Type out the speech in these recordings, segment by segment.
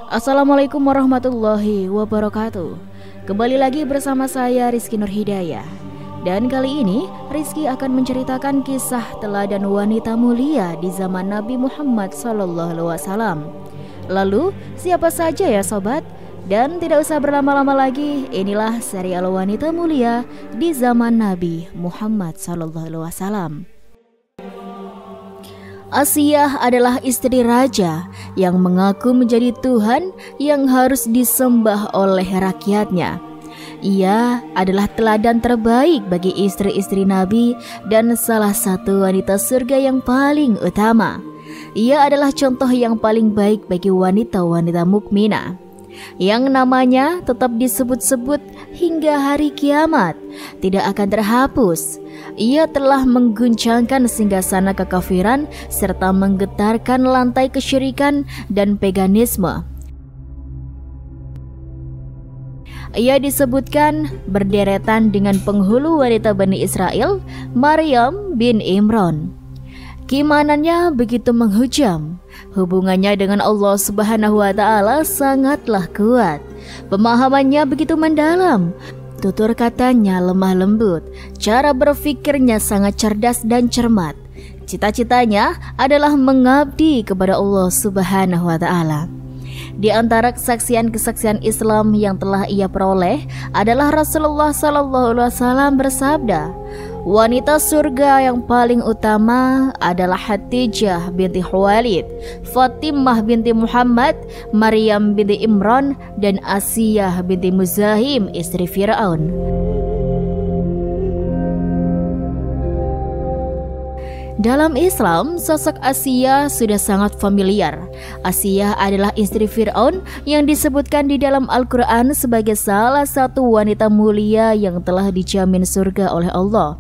Assalamualaikum warahmatullahi wabarakatuh. Kembali lagi bersama saya Rizky Nurhidayah. Dan kali ini Rizky akan menceritakan kisah teladan wanita mulia di zaman Nabi Muhammad SAW. Lalu siapa saja ya sobat? Dan tidak usah berlama-lama lagi, inilah serial wanita mulia di zaman Nabi Muhammad SAW. Asiyah adalah istri raja yang mengaku menjadi Tuhan yang harus disembah oleh rakyatnya. Ia adalah teladan terbaik bagi istri-istri Nabi dan salah satu wanita surga yang paling utama. Ia adalah contoh yang paling baik bagi wanita-wanita mukminah yang namanya tetap disebut-sebut hingga hari kiamat, tidak akan terhapus. Ia telah mengguncangkan singgasana kekafiran serta menggetarkan lantai kesyirikan dan paganisme. Ia disebutkan berderetan dengan penghulu wanita Bani Israel, Maryam bin Imran. Keimanannya begitu menghujam. Hubungannya dengan Allah Subhanahu wa Ta'ala sangatlah kuat. Pemahamannya begitu mendalam. Tutur katanya lemah lembut. Cara berfikirnya sangat cerdas dan cermat. Cita-citanya adalah mengabdi kepada Allah Subhanahu wa Ta'ala. Di antara kesaksian-kesaksian Islam yang telah ia peroleh adalah Rasulullah SAW bersabda, wanita surga yang paling utama adalah Khadijah binti Khuwailid, Fatimah binti Muhammad, Maryam binti Imran, dan Asiyah binti Muzahim istri Fir'aun. Dalam Islam, sosok Asiyah sudah sangat familiar. Asiyah adalah istri Fir'aun yang disebutkan di dalam Al-Quran sebagai salah satu wanita mulia yang telah dijamin surga oleh Allah.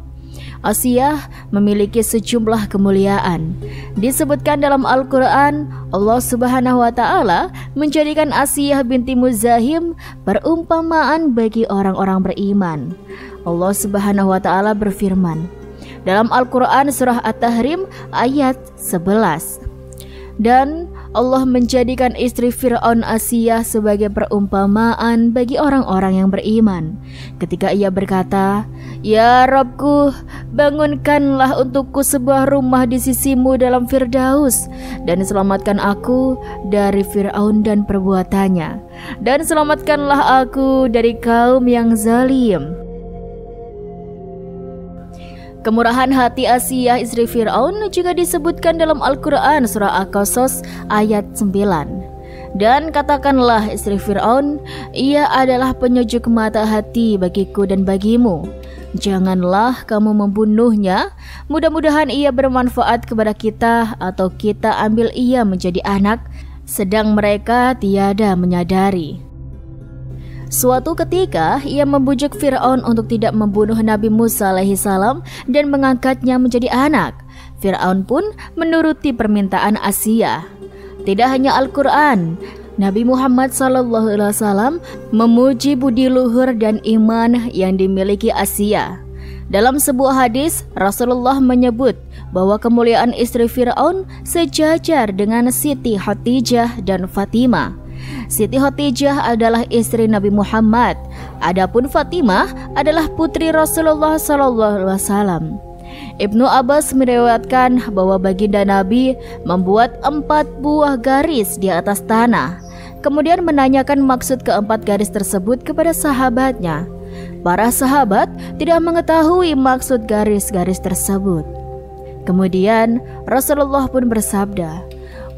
Asiyah memiliki sejumlah kemuliaan. Disebutkan dalam Al-Quran, Allah Subhanahu wa Ta'ala menjadikan Asiyah binti Muzahim perumpamaan bagi orang-orang beriman. Allah Subhanahu wa Ta'ala berfirman dalam Al-Quran surah At-Tahrim ayat 11. Dan Allah menjadikan istri Fir'aun Asiyah sebagai perumpamaan bagi orang-orang yang beriman. Ketika ia berkata, "Ya Rabbku, bangunkanlah untukku sebuah rumah di sisimu dalam Firdaus, dan selamatkan aku dari Fir'aun dan perbuatannya, dan selamatkanlah aku dari kaum yang zalim." Kemurahan hati Asiyah istri Fir'aun juga disebutkan dalam Al-Quran surah Al-Qasas ayat 9. Dan katakanlah istri Fir'aun, ia adalah penyejuk mata hati bagiku dan bagimu. Janganlah kamu membunuhnya, mudah-mudahan ia bermanfaat kepada kita atau kita ambil ia menjadi anak, sedang mereka tiada menyadari. Suatu ketika ia membujuk Fir'aun untuk tidak membunuh Nabi Musa alaihissalam dan mengangkatnya menjadi anak. Fir'aun pun menuruti permintaan Asiyah. Tidak hanya Al-Quran, Nabi Muhammad SAW memuji budi luhur dan iman yang dimiliki Asiyah. Dalam sebuah hadis, Rasulullah menyebut bahwa kemuliaan istri Fir'aun sejajar dengan Siti Khadijah dan Fatimah. Siti Khadijah adalah istri Nabi Muhammad, adapun Fatimah adalah putri Rasulullah SAW. Ibnu Abbas meriwayatkan bahwa baginda Nabi membuat 4 buah garis di atas tanah, kemudian menanyakan maksud keempat garis tersebut kepada sahabatnya. Para sahabat tidak mengetahui maksud garis-garis tersebut. Kemudian Rasulullah pun bersabda,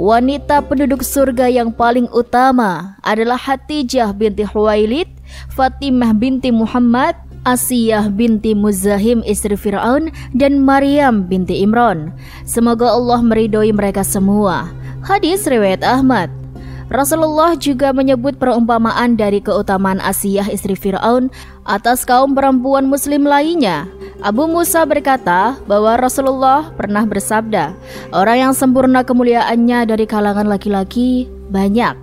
wanita penduduk surga yang paling utama adalah Khadijah binti Khuwailid, Fatimah binti Muhammad, Asiyah binti Muzahim istri Fir'aun, dan Maryam binti Imran. Semoga Allah meridhoi mereka semua. Hadis riwayat Ahmad. Rasulullah juga menyebut perumpamaan dari keutamaan Asiyah istri Fir'aun atas kaum perempuan muslim lainnya. Abu Musa berkata bahwa Rasulullah pernah bersabda, orang yang sempurna kemuliaannya dari kalangan laki-laki banyak,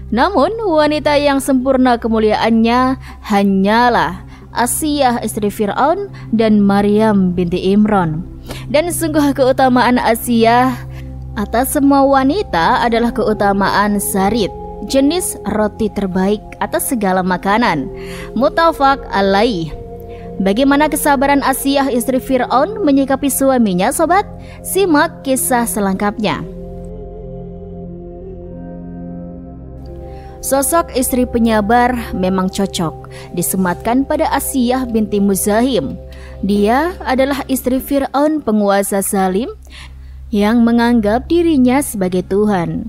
namun wanita yang sempurna kemuliaannya hanyalah Asiyah istri Fir'aun dan Maryam binti Imran. Dan sungguh keutamaan Asiyah atas semua wanita adalah keutamaan Sarid, jenis roti terbaik atas segala makanan. Muttafaq alaih. Bagaimana kesabaran Asiyah istri Fir'aun menyikapi suaminya, sobat? Simak kisah selengkapnya. Sosok istri penyabar memang cocok disematkan pada Asiyah binti Muzahim. Dia adalah istri Fir'aun penguasa zalim yang menganggap dirinya sebagai Tuhan.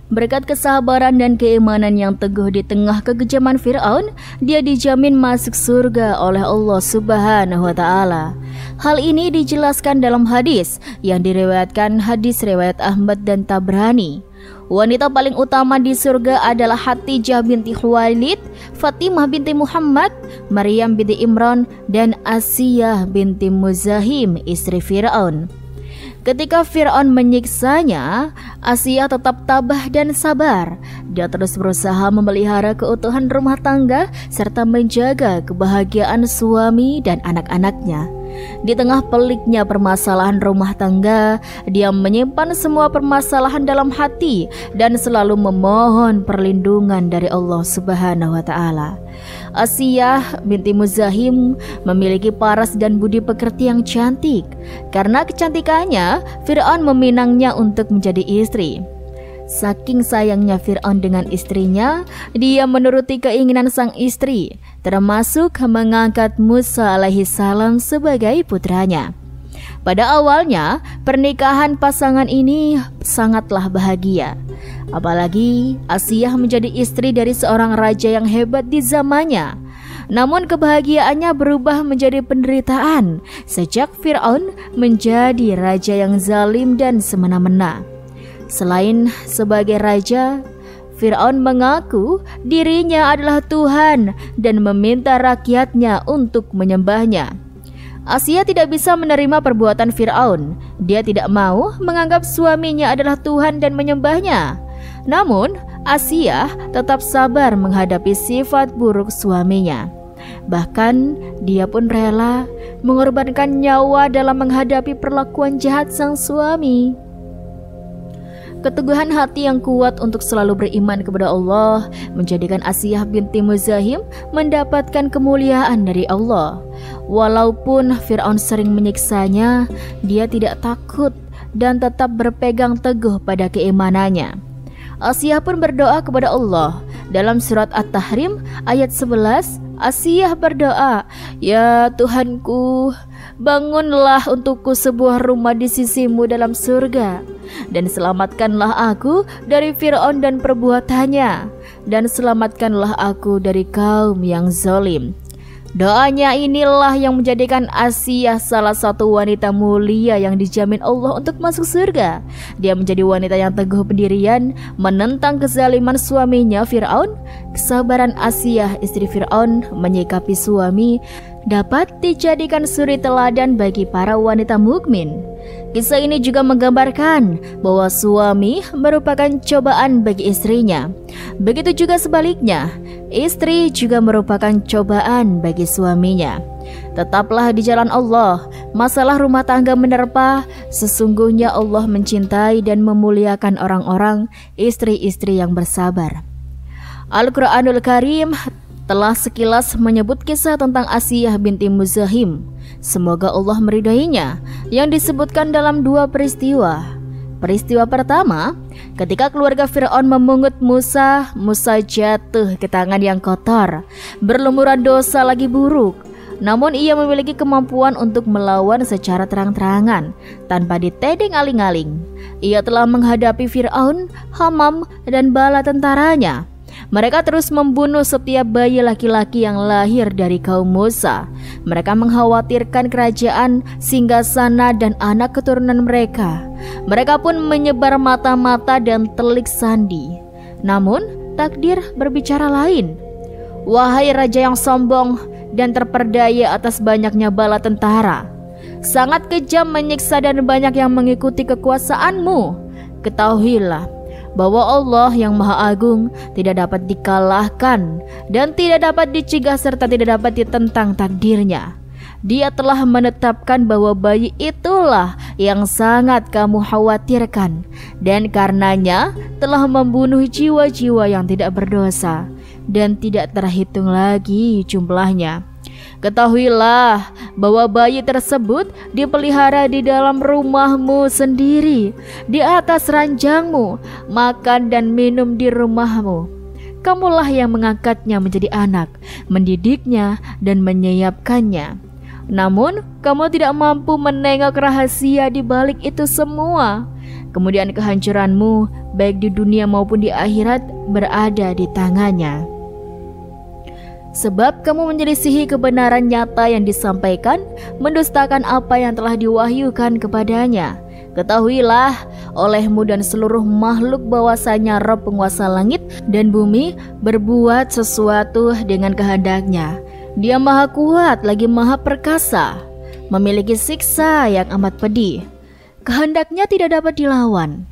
Berkat kesabaran dan keimanan yang teguh di tengah kekejaman Fir'aun, dia dijamin masuk surga oleh Allah Subhanahu wa Ta'ala. Hal ini dijelaskan dalam hadis yang diriwayatkan hadis riwayat Ahmad dan Tabrani. Wanita paling utama di surga adalah Hatijah binti Khuwailid, Fatimah binti Muhammad, Maryam binti Imran, dan Asiyah binti Muzahim istri Fir'aun. Ketika Fir'aun menyiksanya, Asiyah tetap tabah dan sabar. Dia terus berusaha memelihara keutuhan rumah tangga serta menjaga kebahagiaan suami dan anak-anaknya. Di tengah peliknya permasalahan rumah tangga, dia menyimpan semua permasalahan dalam hati dan selalu memohon perlindungan dari Allah Subhanahu wa Ta'ala. Asiyah binti Muzahim memiliki paras dan budi pekerti yang cantik. Karena kecantikannya, Fir'aun meminangnya untuk menjadi istri. Saking sayangnya Fir'aun dengan istrinya, dia menuruti keinginan sang istri, termasuk mengangkat Musa alaihissalam sebagai putranya. Pada awalnya, pernikahan pasangan ini sangatlah bahagia. Apalagi Asiyah menjadi istri dari seorang raja yang hebat di zamannya. Namun kebahagiaannya berubah menjadi penderitaan sejak Fir'aun menjadi raja yang zalim dan semena-mena. Selain sebagai raja, Fir'aun mengaku dirinya adalah Tuhan dan meminta rakyatnya untuk menyembahnya. Asiyah tidak bisa menerima perbuatan Fir'aun. Dia tidak mau menganggap suaminya adalah Tuhan dan menyembahnya. Namun, Asiyah tetap sabar menghadapi sifat buruk suaminya. Bahkan, dia pun rela mengorbankan nyawa dalam menghadapi perlakuan jahat sang suami. Keteguhan hati yang kuat untuk selalu beriman kepada Allah menjadikan Asiyah binti Muzahim mendapatkan kemuliaan dari Allah. Walaupun Fir'aun sering menyiksanya, dia tidak takut dan tetap berpegang teguh pada keimanannya. Asiyah pun berdoa kepada Allah. Dalam surat At-Tahrim ayat 11, Asiyah berdoa, "Ya Tuhanku, bangunlah untukku sebuah rumah di sisimu dalam surga, dan selamatkanlah aku dari Fir'aun dan perbuatannya, dan selamatkanlah aku dari kaum yang zalim." Doanya inilah yang menjadikan Asiyah salah satu wanita mulia yang dijamin Allah untuk masuk surga. Dia menjadi wanita yang teguh pendirian menentang kezaliman suaminya Fir'aun. Kesabaran Asiyah istri Fir'aun menyikapi suami dapat dijadikan suri teladan bagi para wanita mukmin. Kisah ini juga menggambarkan bahwa suami merupakan cobaan bagi istrinya. Begitu juga sebaliknya, istri juga merupakan cobaan bagi suaminya. Tetaplah di jalan Allah. Masalah rumah tangga menerpa, sesungguhnya Allah mencintai dan memuliakan orang-orang istri-istri yang bersabar. Al-Quranul Karim telah sekilas menyebut kisah tentang Asiyah binti Muzahim. Semoga Allah meridainya, yang disebutkan dalam dua peristiwa. Peristiwa pertama, ketika keluarga Fir'aun memungut Musa, Musa jatuh ke tangan yang kotor, berlumuran dosa lagi buruk. Namun ia memiliki kemampuan untuk melawan secara terang-terangan, tanpa ditedeng aling-aling. Ia telah menghadapi Fir'aun, Hamam, dan bala tentaranya. Mereka terus membunuh setiap bayi laki-laki yang lahir dari kaum Musa. Mereka mengkhawatirkan kerajaan, singgasana, dan anak keturunan mereka. Mereka pun menyebar mata-mata dan telik sandi. Namun, takdir berbicara lain. Wahai raja yang sombong dan terperdaya atas banyaknya bala tentara, sangat kejam menyiksa dan banyak yang mengikuti kekuasaanmu. Ketahuilah bahwa Allah yang Maha Agung tidak dapat dikalahkan dan tidak dapat dicegah serta tidak dapat ditentang takdirnya. Dia telah menetapkan bahwa bayi itulah yang sangat kamu khawatirkan, dan karenanya telah membunuh jiwa-jiwa yang tidak berdosa dan tidak terhitung lagi jumlahnya. Ketahuilah bahwa bayi tersebut dipelihara di dalam rumahmu sendiri, di atas ranjangmu, makan dan minum di rumahmu. Kamulah yang mengangkatnya menjadi anak, mendidiknya dan menyiapkannya. Namun kamu tidak mampu menengok rahasia di balik itu semua. Kemudian kehancuranmu baik di dunia maupun di akhirat berada di tangannya. Sebab kamu menyelisihi kebenaran nyata yang disampaikan, mendustakan apa yang telah diwahyukan kepadanya. Ketahuilah olehmu dan seluruh makhluk bahwasanya Rabb penguasa langit dan bumi berbuat sesuatu dengan kehendaknya. Dia maha kuat lagi maha perkasa, memiliki siksa yang amat pedih. Kehendaknya tidak dapat dilawan,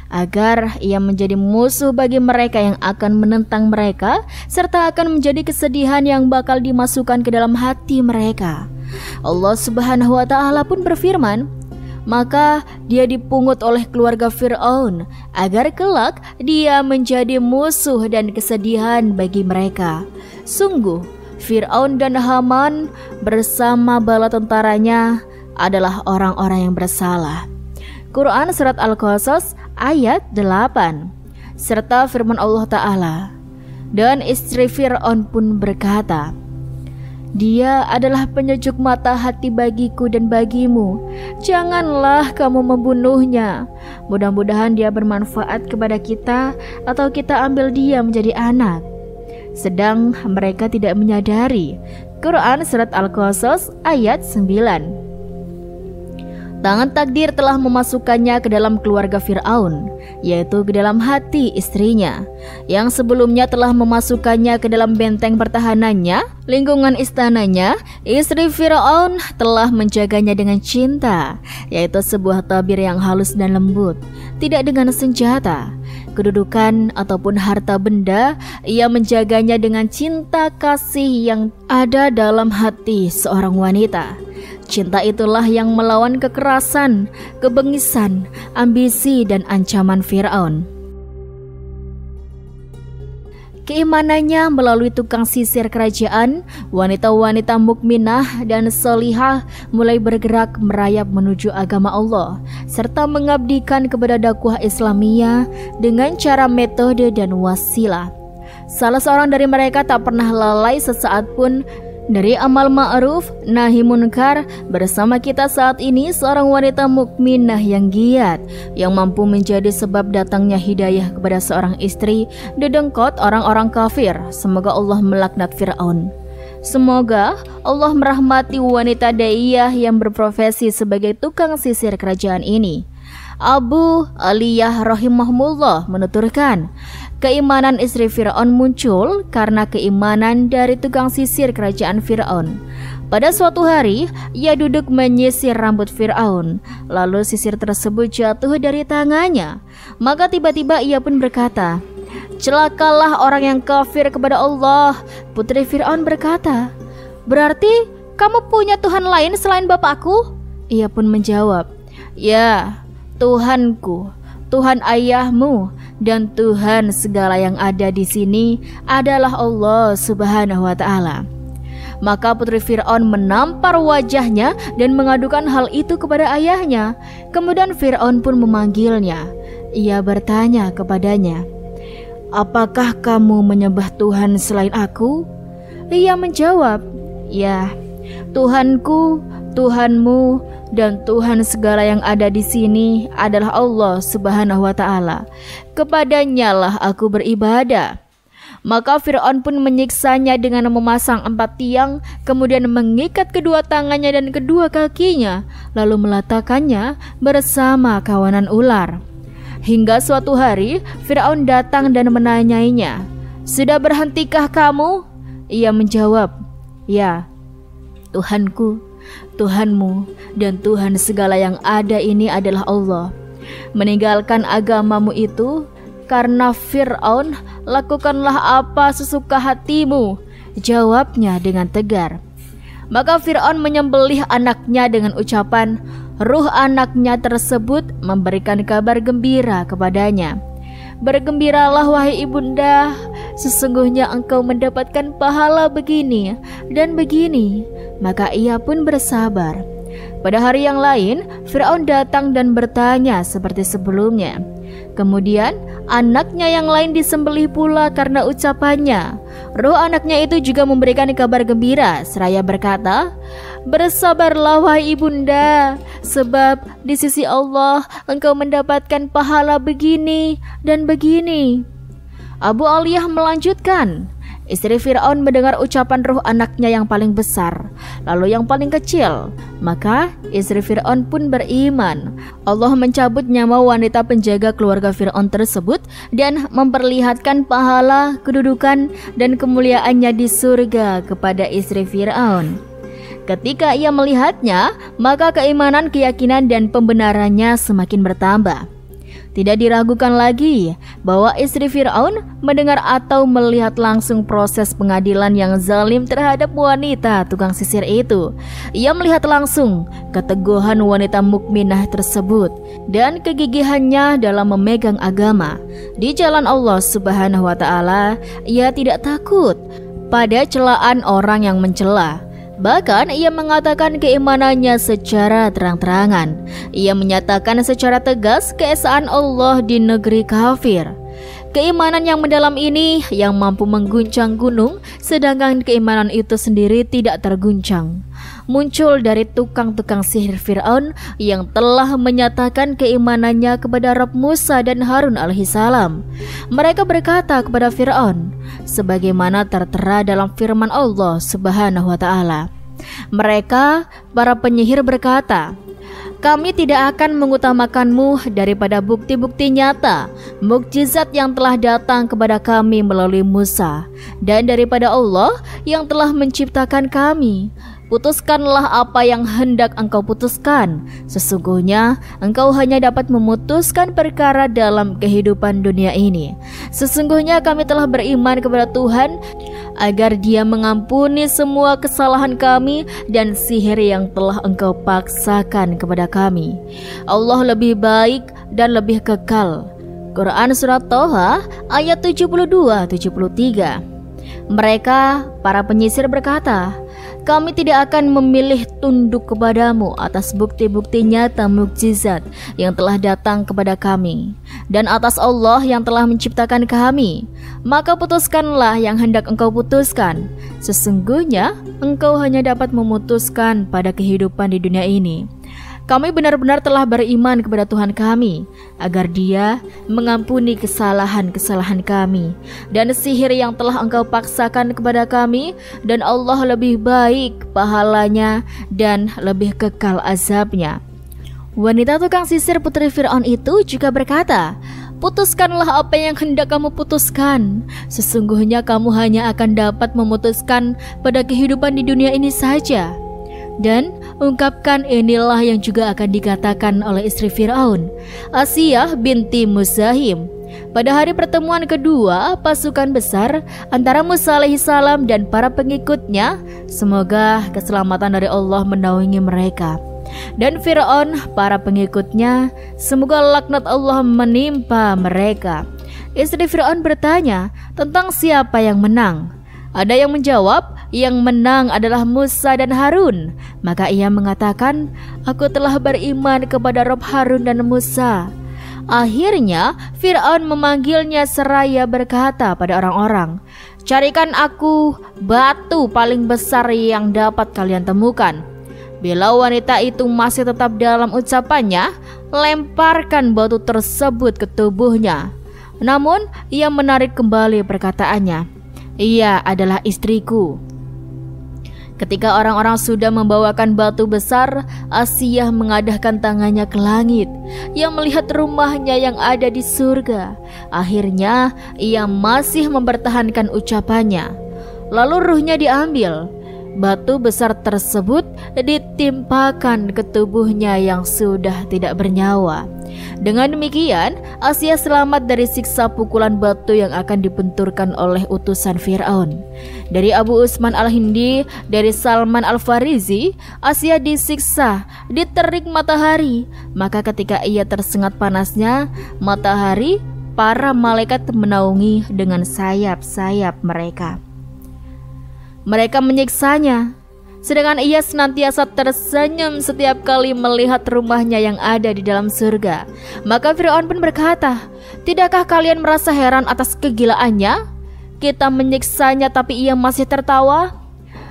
agar ia menjadi musuh bagi mereka yang akan menentang mereka, serta akan menjadi kesedihan yang bakal dimasukkan ke dalam hati mereka. Allah Subhanahu wa ta'ala pun berfirman, maka dia dipungut oleh keluarga Fir'aun, agar kelak dia menjadi musuh dan kesedihan bagi mereka. Sungguh Fir'aun dan Haman bersama bala tentaranya adalah orang-orang yang bersalah. Quran Surat Al-Qasas ayat 8. Serta firman Allah Ta'ala, dan istri Fir'aun pun berkata, dia adalah penyejuk mata hati bagiku dan bagimu. Janganlah kamu membunuhnya. Mudah-mudahan dia bermanfaat kepada kita, atau kita ambil dia menjadi anak. Sedang mereka tidak menyadari. Quran Surat Al-Qasas ayat 9. Tangan takdir telah memasukkannya ke dalam keluarga Fir'aun, yaitu ke dalam hati istrinya, yang sebelumnya telah memasukkannya ke dalam benteng pertahanannya, lingkungan istananya. Istri Fir'aun telah menjaganya dengan cinta, yaitu sebuah tabir yang halus dan lembut, tidak dengan senjata, kedudukan ataupun harta benda. Ia menjaganya dengan cinta kasih yang ada dalam hati seorang wanita. Cinta itulah yang melawan kekerasan, kebengisan, ambisi, dan ancaman Fir'aun. Keimanannya melalui tukang sisir kerajaan, wanita-wanita mukminah dan solihah mulai bergerak merayap menuju agama Allah, serta mengabdikan kepada dakwah Islamiyah dengan cara metode dan wasilah. Salah seorang dari mereka tak pernah lalai sesaat pun dari amal ma'ruf nahi munkar. Bersama kita saat ini seorang wanita mukminah yang giat, yang mampu menjadi sebab datangnya hidayah kepada seorang istri dedengkot orang-orang kafir. Semoga Allah melaknat Fir'aun. Semoga Allah merahmati wanita daiyah yang berprofesi sebagai tukang sisir kerajaan ini. Abu Aliyah rahimahullah menuturkan, keimanan istri Fir'aun muncul karena keimanan dari tukang sisir kerajaan Fir'aun. Pada suatu hari, ia duduk menyisir rambut Fir'aun, lalu sisir tersebut jatuh dari tangannya. Maka tiba-tiba ia pun berkata, celakalah orang yang kafir kepada Allah. Putri Fir'aun berkata, berarti kamu punya Tuhan lain selain bapakku? Ia pun menjawab, ya, Tuhanku, Tuhan ayahmu, dan Tuhan segala yang ada di sini adalah Allah Subhanahu wa ta'ala. Maka putri Fir'aun menampar wajahnya dan mengadukan hal itu kepada ayahnya. Kemudian Fir'aun pun memanggilnya. Ia bertanya kepadanya, apakah kamu menyembah Tuhan selain aku? Ia menjawab, ya, Tuhanku, Tuhanmu, dan Tuhan segala yang ada di sini adalah Allah Subhanahu wa ta'ala. Kepadanya lah aku beribadah. Maka Fir'aun pun menyiksanya dengan memasang 4 tiang, kemudian mengikat kedua tangannya dan kedua kakinya, lalu meletakkannya bersama kawanan ular. Hingga suatu hari Fir'aun datang dan menanyainya, sudah berhentikah kamu? Ia menjawab, ya, Tuhanku, Tuhanmu, dan Tuhan segala yang ada ini adalah Allah. Meninggalkan agamamu itu karena Fir'aun, lakukanlah apa sesuka hatimu, jawabnya dengan tegar. Maka Fir'aun menyembelih anaknya dengan ucapan, ruh anaknya tersebut memberikan kabar gembira kepadanya. Bergembiralah wahai ibunda, sesungguhnya engkau mendapatkan pahala begini dan begini. Maka ia pun bersabar. Pada hari yang lain, Fir'aun datang dan bertanya seperti sebelumnya. Kemudian anaknya yang lain disembelih pula karena ucapannya. Roh anaknya itu juga memberikan kabar gembira seraya berkata, bersabarlah wahai ibunda, sebab di sisi Allah engkau mendapatkan pahala begini dan begini. Abu Aliyah melanjutkan, istri Fir'aun mendengar ucapan ruh anaknya yang paling besar, lalu yang paling kecil. Maka istri Fir'aun pun beriman. Allah mencabut nyawa wanita penjaga keluarga Fir'aun tersebut dan memperlihatkan pahala, kedudukan, dan kemuliaannya di surga kepada istri Fir'aun. Ketika ia melihatnya, maka keimanan, keyakinan, dan pembenarannya semakin bertambah. Tidak diragukan lagi bahwa istri Fir'aun mendengar atau melihat langsung proses pengadilan yang zalim terhadap wanita tukang sisir itu. Ia melihat langsung keteguhan wanita mukminah tersebut dan kegigihannya dalam memegang agama. Di jalan Allah Subhanahu wa Ta'ala, ia tidak takut pada celaan orang yang mencela. Bahkan ia mengatakan keimanannya secara terang-terangan. Ia menyatakan secara tegas keesaan Allah di negeri kafir. Keimanan yang mendalam ini yang mampu mengguncang gunung, sedangkan keimanan itu sendiri tidak terguncang. Muncul dari tukang-tukang sihir Fir'aun yang telah menyatakan keimanannya kepada Rabb Musa dan Harun alaihissalam. Mereka berkata kepada Fir'aun, sebagaimana tertera dalam firman Allah Subhanahu wa Ta'ala. Mereka, para penyihir berkata, kami tidak akan mengutamakanmu daripada bukti-bukti nyata, mukjizat yang telah datang kepada kami melalui Musa, dan daripada Allah yang telah menciptakan kami. Putuskanlah apa yang hendak engkau putuskan. Sesungguhnya engkau hanya dapat memutuskan perkara dalam kehidupan dunia ini. Sesungguhnya kami telah beriman kepada Tuhan agar Dia mengampuni semua kesalahan kami dan sihir yang telah engkau paksakan kepada kami. Allah lebih baik dan lebih kekal. Quran Surat Toha ayat 72-73. Mereka, para penyisir berkata, kami tidak akan memilih tunduk kepadamu atas bukti-bukti nyata mukjizat yang telah datang kepada kami dan atas Allah yang telah menciptakan kami. Maka putuskanlah yang hendak engkau putuskan. Sesungguhnya engkau hanya dapat memutuskan pada kehidupan di dunia ini. Kami benar-benar telah beriman kepada Tuhan kami agar Dia mengampuni kesalahan-kesalahan kami dan sihir yang telah engkau paksakan kepada kami, dan Allah lebih baik pahalanya dan lebih kekal azabnya. Wanita tukang sisir putri Fir'aun itu juga berkata, putuskanlah apa yang hendak kamu putuskan. Sesungguhnya kamu hanya akan dapat memutuskan pada kehidupan di dunia ini saja. Dan ungkapkan inilah yang juga akan dikatakan oleh istri Fir'aun, Asiyah binti Muzahim. Pada hari pertemuan kedua pasukan besar antara Musa alaihissalam dan para pengikutnya, semoga keselamatan dari Allah menaungi mereka. Dan Fir'aun, para pengikutnya, semoga laknat Allah menimpa mereka. Istri Fir'aun bertanya tentang siapa yang menang. Ada yang menjawab, yang menang adalah Musa dan Harun. Maka ia mengatakan, aku telah beriman kepada Rabb Harun dan Musa. Akhirnya Fir'aun memanggilnya seraya berkata pada orang-orang, carikan aku batu paling besar yang dapat kalian temukan. Bila wanita itu masih tetap dalam ucapannya, lemparkan batu tersebut ke tubuhnya. Namun ia menarik kembali perkataannya, ia adalah istriku. Ketika orang-orang sudah membawakan batu besar, Asiyah mengadahkan tangannya ke langit yang melihat rumahnya yang ada di surga. Akhirnya ia masih mempertahankan ucapannya. Lalu ruhnya diambil. Batu besar tersebut ditimpakan ke tubuhnya yang sudah tidak bernyawa. Dengan demikian, Asiyah selamat dari siksa pukulan batu yang akan dibenturkan oleh utusan Fir'aun. Dari Abu Usman Al-Hindi, dari Salman Al-Farizi, Asia disiksa di terik matahari. Maka ketika ia tersengat panasnya matahari, para malaikat menaungi dengan sayap-sayap mereka. Mereka menyiksanya, sedangkan ia senantiasa tersenyum setiap kali melihat rumahnya yang ada di dalam surga. Maka Fir'aun pun berkata, "Tidakkah kalian merasa heran atas kegilaannya? Kita menyiksanya tapi ia masih tertawa."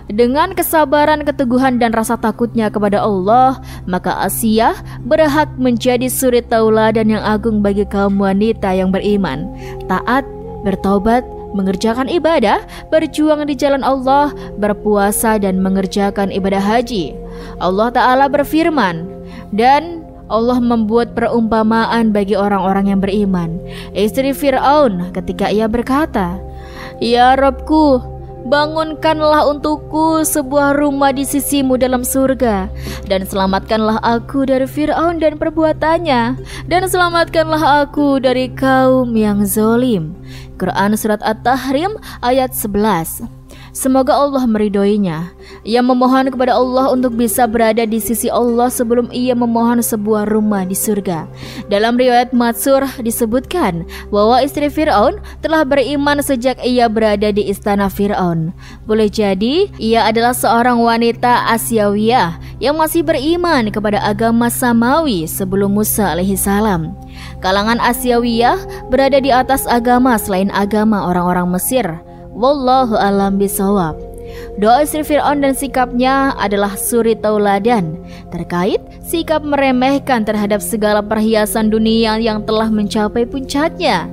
Dengan kesabaran, keteguhan, dan rasa takutnya kepada Allah, maka Asiyah berhak menjadi suri tauladan yang agung bagi kaum wanita yang beriman, taat, bertobat, mengerjakan ibadah, berjuang di jalan Allah, berpuasa, dan mengerjakan ibadah haji. Allah Ta'ala berfirman, dan Allah membuat perumpamaan bagi orang-orang yang beriman. Istri Fir'aun ketika ia berkata, "Ya Rabbku, bangunkanlah untukku sebuah rumah di sisimu dalam surga, dan selamatkanlah aku dari Fir'aun dan perbuatannya, dan selamatkanlah aku dari kaum yang zalim." Quran Surat At-Tahrim ayat 11. Semoga Allah meridhoinya. Ia memohon kepada Allah untuk bisa berada di sisi Allah sebelum ia memohon sebuah rumah di surga. Dalam riwayat Matsur disebutkan bahwa istri Fir'aun telah beriman sejak ia berada di istana Fir'aun. Boleh jadi ia adalah seorang wanita Asyawiyah yang masih beriman kepada agama Samawi sebelum Musa alaihissalam. Kalangan Asyawiyah berada di atas agama selain agama orang-orang Mesir. Wallahu a'lam bishawab. Doa istri Fir'aun dan sikapnya adalah suri tauladan terkait sikap meremehkan terhadap segala perhiasan dunia yang telah mencapai puncaknya.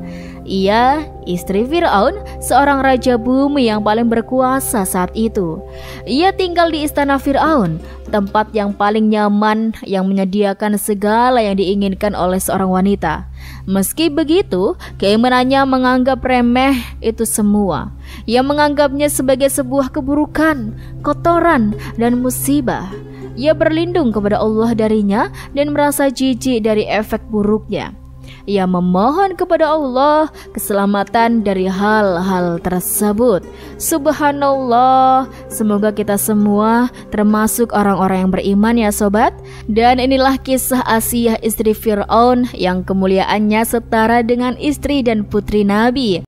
Ia, istri Fir'aun, seorang raja bumi yang paling berkuasa saat itu. Ia tinggal di istana Fir'aun, tempat yang paling nyaman yang menyediakan segala yang diinginkan oleh seorang wanita. Meski begitu, keimanannya menganggap remeh itu semua. Ia menganggapnya sebagai sebuah keburukan, kotoran, dan musibah. Ia berlindung kepada Allah darinya dan merasa jijik dari efek buruknya. Ia memohon kepada Allah keselamatan dari hal-hal tersebut. Subhanallah, semoga kita semua termasuk orang-orang yang beriman ya sobat. Dan inilah kisah Asiyah istri Fir'aun yang kemuliaannya setara dengan istri dan putri Nabi.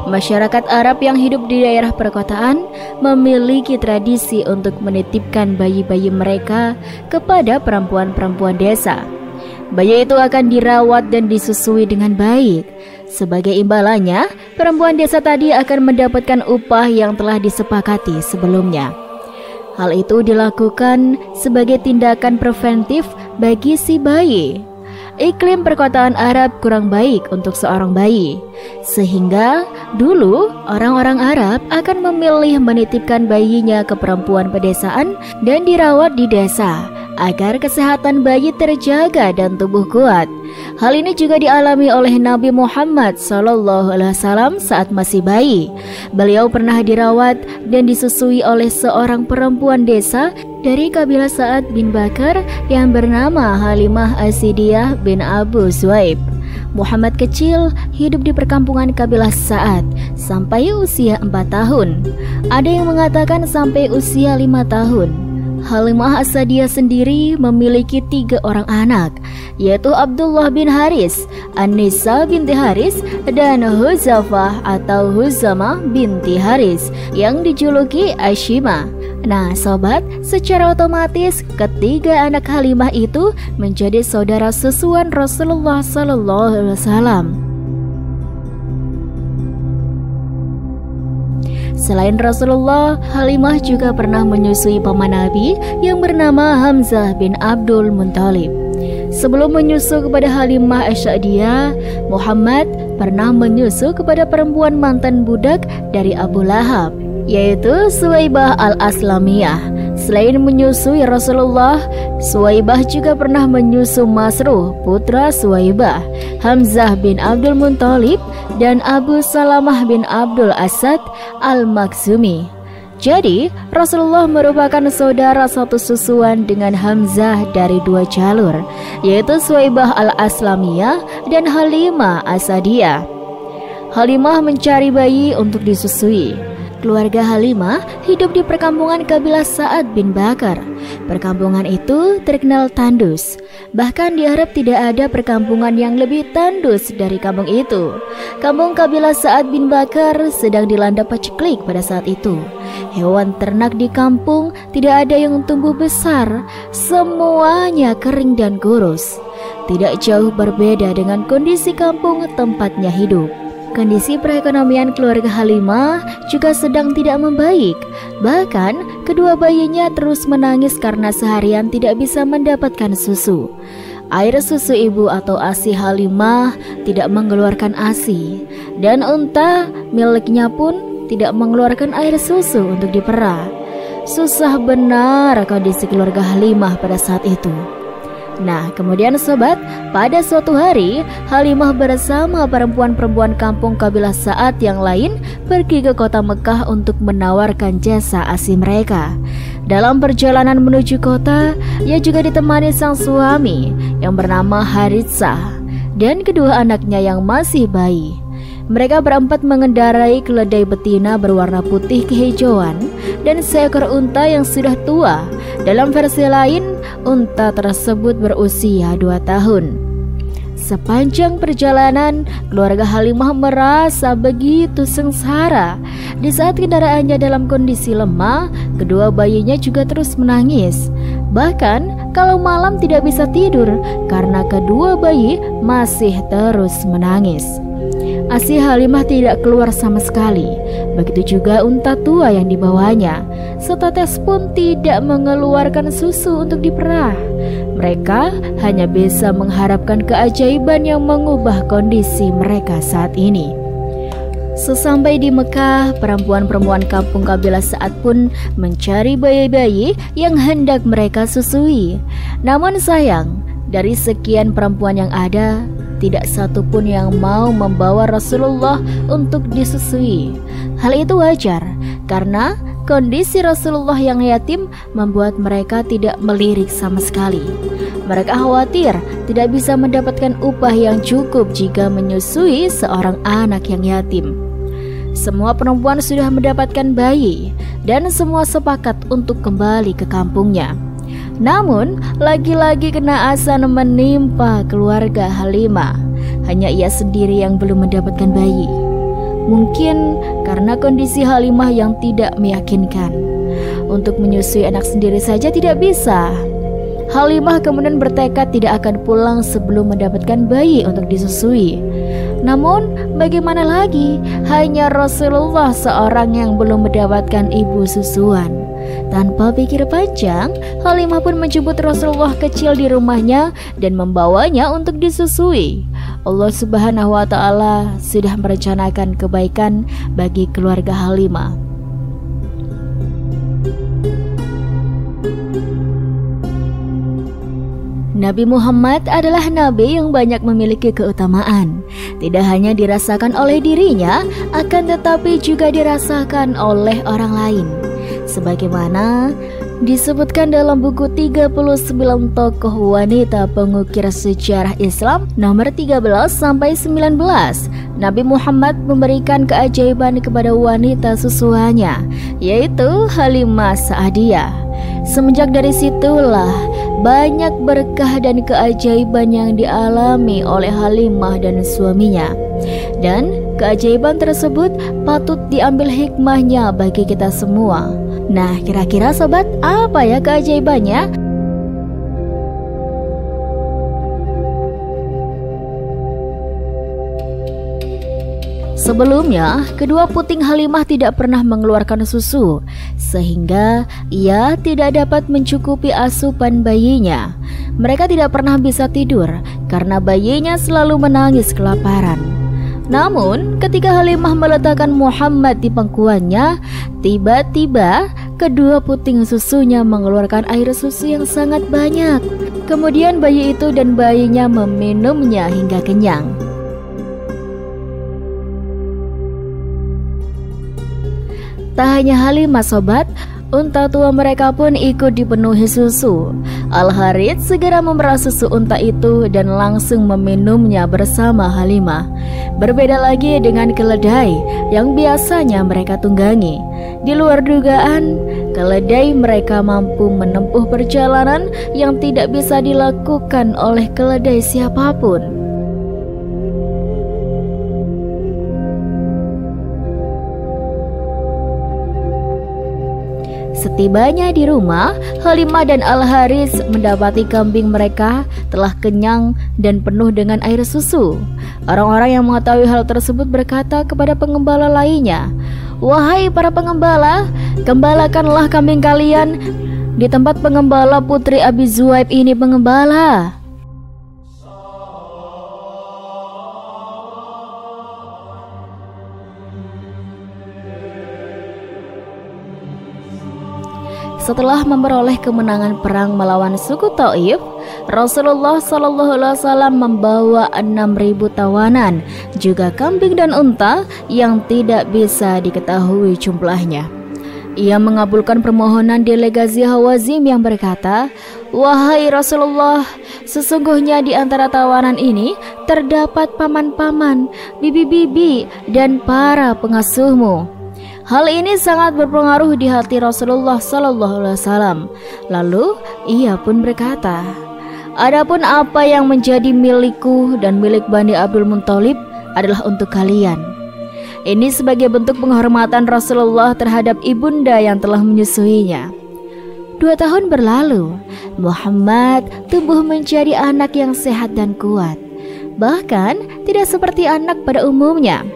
Masyarakat Arab yang hidup di daerah perkotaan memiliki tradisi untuk menitipkan bayi-bayi mereka kepada perempuan-perempuan desa. Bayi itu akan dirawat dan disusui dengan baik. Sebagai imbalannya, perempuan desa tadi akan mendapatkan upah yang telah disepakati sebelumnya. Hal itu dilakukan sebagai tindakan preventif bagi si bayi. Iklim perkotaan Arab kurang baik untuk seorang bayi, sehingga dulu orang-orang Arab akan memilih menitipkan bayinya ke perempuan pedesaan dan dirawat di desa agar kesehatan bayi terjaga dan tubuh kuat. Hal ini juga dialami oleh Nabi Muhammad SAW saat masih bayi. Beliau pernah dirawat dan disusui oleh seorang perempuan desa dari kabilah Sa'ad bin Bakar yang bernama Halimah Asidiyah bin Abu Zuaib. Muhammad kecil hidup di perkampungan kabilah Sa'ad sampai usia 4 tahun. Ada yang mengatakan sampai usia 5 tahun. Halimah Asadiyah sendiri memiliki 3 orang anak, yaitu Abdullah bin Haris, An-Nisa binti Haris, dan Huzafah atau Huzamah binti Haris yang dijuluki Ashima. Nah sobat, secara otomatis ketiga anak Halimah itu menjadi saudara susuan Rasulullah SAW. Selain Rasulullah, Halimah juga pernah menyusui paman Nabi yang bernama Hamzah bin Abdul Muthalib. Sebelum menyusu kepada Halimah Asy'adiyah, Muhammad pernah menyusu kepada perempuan mantan budak dari Abu Lahab, yaitu Suwaibah al-Aslamiyah. Selain menyusui Rasulullah, Suwaibah juga pernah menyusu Masruh, putra Suwaibah, Hamzah bin Abdul Muthalib, dan Abu Salamah bin Abdul Asad al-Makhzumi. Jadi, Rasulullah merupakan saudara satu susuan dengan Hamzah dari dua jalur, yaitu Suwaibah al-Aslamiyah dan Halimah Asadiyah. Halimah mencari bayi untuk disusui. Keluarga Halimah hidup di perkampungan kabilah Sa'ad bin Bakar. Perkampungan itu terkenal tandus. Bahkan diharap tidak ada perkampungan yang lebih tandus dari kampung itu. Kampung kabilah Sa'ad bin Bakar sedang dilanda paceklik pada saat itu. Hewan ternak di kampung tidak ada yang tumbuh besar, semuanya kering dan kurus. Tidak jauh berbeda dengan kondisi kampung tempatnya hidup. Kondisi perekonomian keluarga Halimah juga sedang tidak membaik. Bahkan kedua bayinya terus menangis karena seharian tidak bisa mendapatkan susu. Air susu ibu atau ASI Halimah tidak mengeluarkan ASI, dan unta miliknya pun tidak mengeluarkan air susu untuk diperah. Susah benar kondisi keluarga Halimah pada saat itu. Nah, kemudian sobat, pada suatu hari Halimah bersama perempuan-perempuan kampung kabilah Sa'ad yang lain pergi ke kota Mekah untuk menawarkan jasa ASI mereka. Dalam perjalanan menuju kota, ia juga ditemani sang suami yang bernama Haritsah dan kedua anaknya yang masih bayi. Mereka berempat mengendarai keledai betina berwarna putih kehijauan dan seekor unta yang sudah tua. Dalam versi lain, unta tersebut berusia 2 tahun. Sepanjang perjalanan, keluarga Halimah merasa begitu sengsara. Di saat kendaraannya dalam kondisi lemah, kedua bayinya juga terus menangis. Bahkan kalau malam tidak bisa tidur karena kedua bayi masih terus menangis. ASI Halimah tidak keluar sama sekali. Begitu juga unta tua yang dibawanya. Setetes pun tidak mengeluarkan susu untuk diperah. Mereka hanya bisa mengharapkan keajaiban yang mengubah kondisi mereka saat ini. Sesampai di Mekah, perempuan-perempuan kampung kabilah Sa'ad pun mencari bayi-bayi yang hendak mereka susui. Namun sayang, dari sekian perempuan yang ada, tidak satu pun yang mau membawa Rasulullah untuk disusui. Hal itu wajar, karena kondisi Rasulullah yang yatim membuat mereka tidak melirik sama sekali. Mereka khawatir tidak bisa mendapatkan upah yang cukup jika menyusui seorang anak yang yatim. Semua perempuan sudah mendapatkan bayi, dan semua sepakat untuk kembali ke kampungnya. Namun, lagi-lagi kena asan menimpa keluarga Halimah. Hanya ia sendiri yang belum mendapatkan bayi. Mungkin karena kondisi Halimah yang tidak meyakinkan. Untuk menyusui anak sendiri saja tidak bisa. Halimah kemudian bertekad tidak akan pulang sebelum mendapatkan bayi untuk disusui. Namun, bagaimana lagi? Hanya Rasulullah seorang yang belum mendapatkan ibu susuan. Tanpa pikir panjang, Halimah pun menjemput Rasulullah kecil di rumahnya dan membawanya untuk disusui. Allah Subhanahu wa Ta'ala sudah merencanakan kebaikan bagi keluarga Halimah. Nabi Muhammad adalah nabi yang banyak memiliki keutamaan. Tidak hanya dirasakan oleh dirinya, akan tetapi juga dirasakan oleh orang lain. Sebagaimana disebutkan dalam buku 39 tokoh wanita pengukir sejarah Islam nomor 13-19, Nabi Muhammad memberikan keajaiban kepada wanita susuannya, yaitu Halimah Sa'adiyah. Semenjak dari situlah banyak berkah dan keajaiban yang dialami oleh Halimah dan suaminya. Dan keajaiban tersebut patut diambil hikmahnya bagi kita semua. Nah, kira-kira sobat, apa ya keajaibannya? Sebelumnya, kedua puting Halimah tidak pernah mengeluarkan susu, sehingga ia tidak dapat mencukupi asupan bayinya. Mereka tidak pernah bisa tidur karena bayinya selalu menangis kelaparan. Namun, ketika Halimah meletakkan Muhammad di pangkuannya, tiba-tiba kedua puting susunya mengeluarkan air susu yang sangat banyak. Kemudian bayi itu dan bayinya meminumnya hingga kenyang. Tak hanya Halimah sobat, unta tua mereka pun ikut dipenuhi susu. Al-Harits segera memerah susu unta itu dan langsung meminumnya bersama Halimah. Berbeda lagi dengan keledai yang biasanya mereka tunggangi. Di luar dugaan, keledai mereka mampu menempuh perjalanan yang tidak bisa dilakukan oleh keledai siapapun. Setibanya di rumah, Halimah dan Al-Harits mendapati kambing mereka telah kenyang dan penuh dengan air susu. Orang-orang yang mengetahui hal tersebut berkata kepada pengembala lainnya, "Wahai para pengembala, gembalakanlah kambing kalian di tempat pengembala putri Abi Zuhaib ini pengembala." Setelah memperoleh kemenangan perang melawan suku Thaif, Rasulullah SAW membawa 6.000 tawanan, juga kambing dan unta yang tidak bisa diketahui jumlahnya. Ia mengabulkan permohonan delegasi Hawazim yang berkata, "Wahai Rasulullah, sesungguhnya di antara tawanan ini terdapat paman-paman, bibi-bibi, dan para pengasuhmu." Hal ini sangat berpengaruh di hati Rasulullah SAW. Lalu ia pun berkata, "Adapun apa yang menjadi milikku dan milik Bani Abdul Muthalib adalah untuk kalian." Ini sebagai bentuk penghormatan Rasulullah terhadap ibunda yang telah menyusuinya. 2 tahun berlalu, Muhammad tumbuh menjadi anak yang sehat dan kuat. Bahkan tidak seperti anak pada umumnya.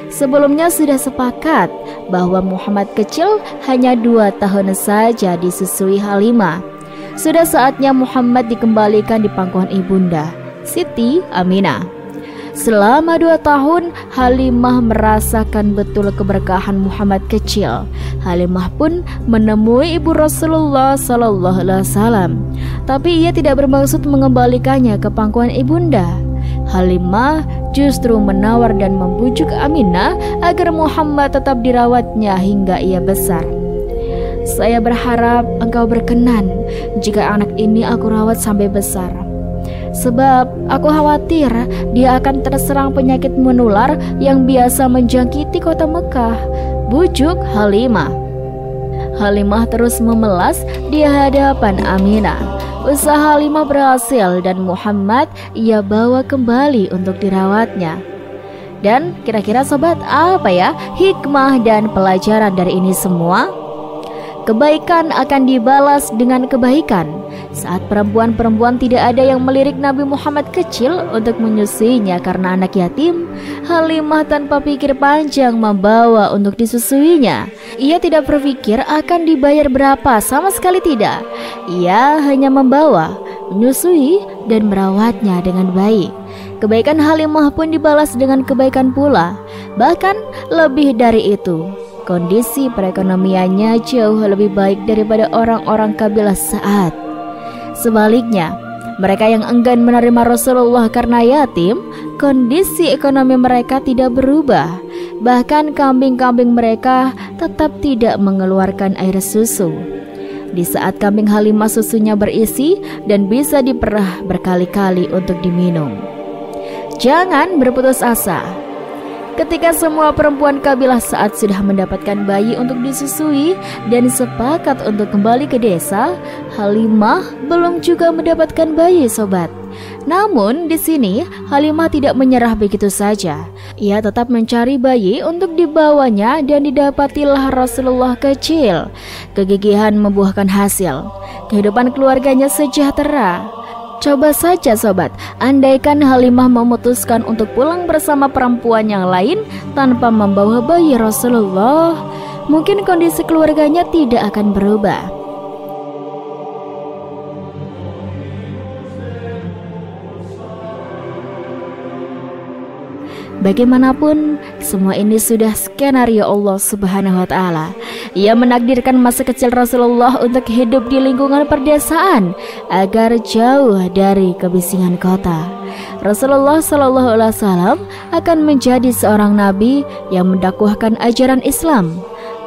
Sebelumnya sudah sepakat bahwa Muhammad kecil hanya 2 tahun saja disusui Halimah. Sudah saatnya Muhammad dikembalikan di pangkuan ibunda, Siti Aminah. Selama 2 tahun, Halimah merasakan betul keberkahan Muhammad kecil. Halimah pun menemui ibu Rasulullah SAW, tapi ia tidak bermaksud mengembalikannya ke pangkuan ibunda. Halimah justru menawar dan membujuk Aminah agar Muhammad tetap dirawatnya hingga ia besar. "Saya berharap engkau berkenan jika anak ini aku rawat sampai besar. Sebab aku khawatir dia akan terserang penyakit menular yang biasa menjangkiti kota Mekah," bujuk Halimah. Halimah terus memelas di hadapan Aminah. Usaha Halimah berhasil dan Muhammad ia bawa kembali untuk dirawatnya. Dan kira-kira sobat, apa ya hikmah dan pelajaran dari ini semua? Kebaikan akan dibalas dengan kebaikan. Saat perempuan-perempuan tidak ada yang melirik Nabi Muhammad kecil untuk menyusuinya karena anak yatim, Halimah tanpa pikir panjang membawa untuk disusuinya. Ia tidak berpikir akan dibayar berapa, sama sekali tidak. Ia hanya membawa, menyusui, dan merawatnya dengan baik. Kebaikan Halimah pun dibalas dengan kebaikan pula. Bahkan lebih dari itu, kondisi perekonomiannya jauh lebih baik daripada orang-orang kabilah Sa'ad. Sebaliknya, mereka yang enggan menerima Rasulullah karena yatim, kondisi ekonomi mereka tidak berubah. Bahkan kambing-kambing mereka tetap tidak mengeluarkan air susu. Di saat kambing Halimah susunya berisi dan bisa diperah berkali-kali untuk diminum. Jangan berputus asa. Ketika semua perempuan kabilah Sa'ad sudah mendapatkan bayi untuk disusui dan sepakat untuk kembali ke desa, Halimah belum juga mendapatkan bayi sobat. Namun di sini Halimah tidak menyerah begitu saja. Ia tetap mencari bayi untuk dibawanya dan didapatilah Rasulullah kecil. Kegigihan membuahkan hasil. Kehidupan keluarganya sejahtera. Coba saja sobat, andaikan Halimah memutuskan untuk pulang bersama perempuan yang lain tanpa membawa bayi Rasulullah, mungkin kondisi keluarganya tidak akan berubah. Bagaimanapun, semua ini sudah skenario Allah Subhanahu wa Ta'ala. Ia menakdirkan masa kecil Rasulullah untuk hidup di lingkungan perdesaan agar jauh dari kebisingan kota. Rasulullah SAW akan menjadi seorang nabi yang mendakwahkan ajaran Islam.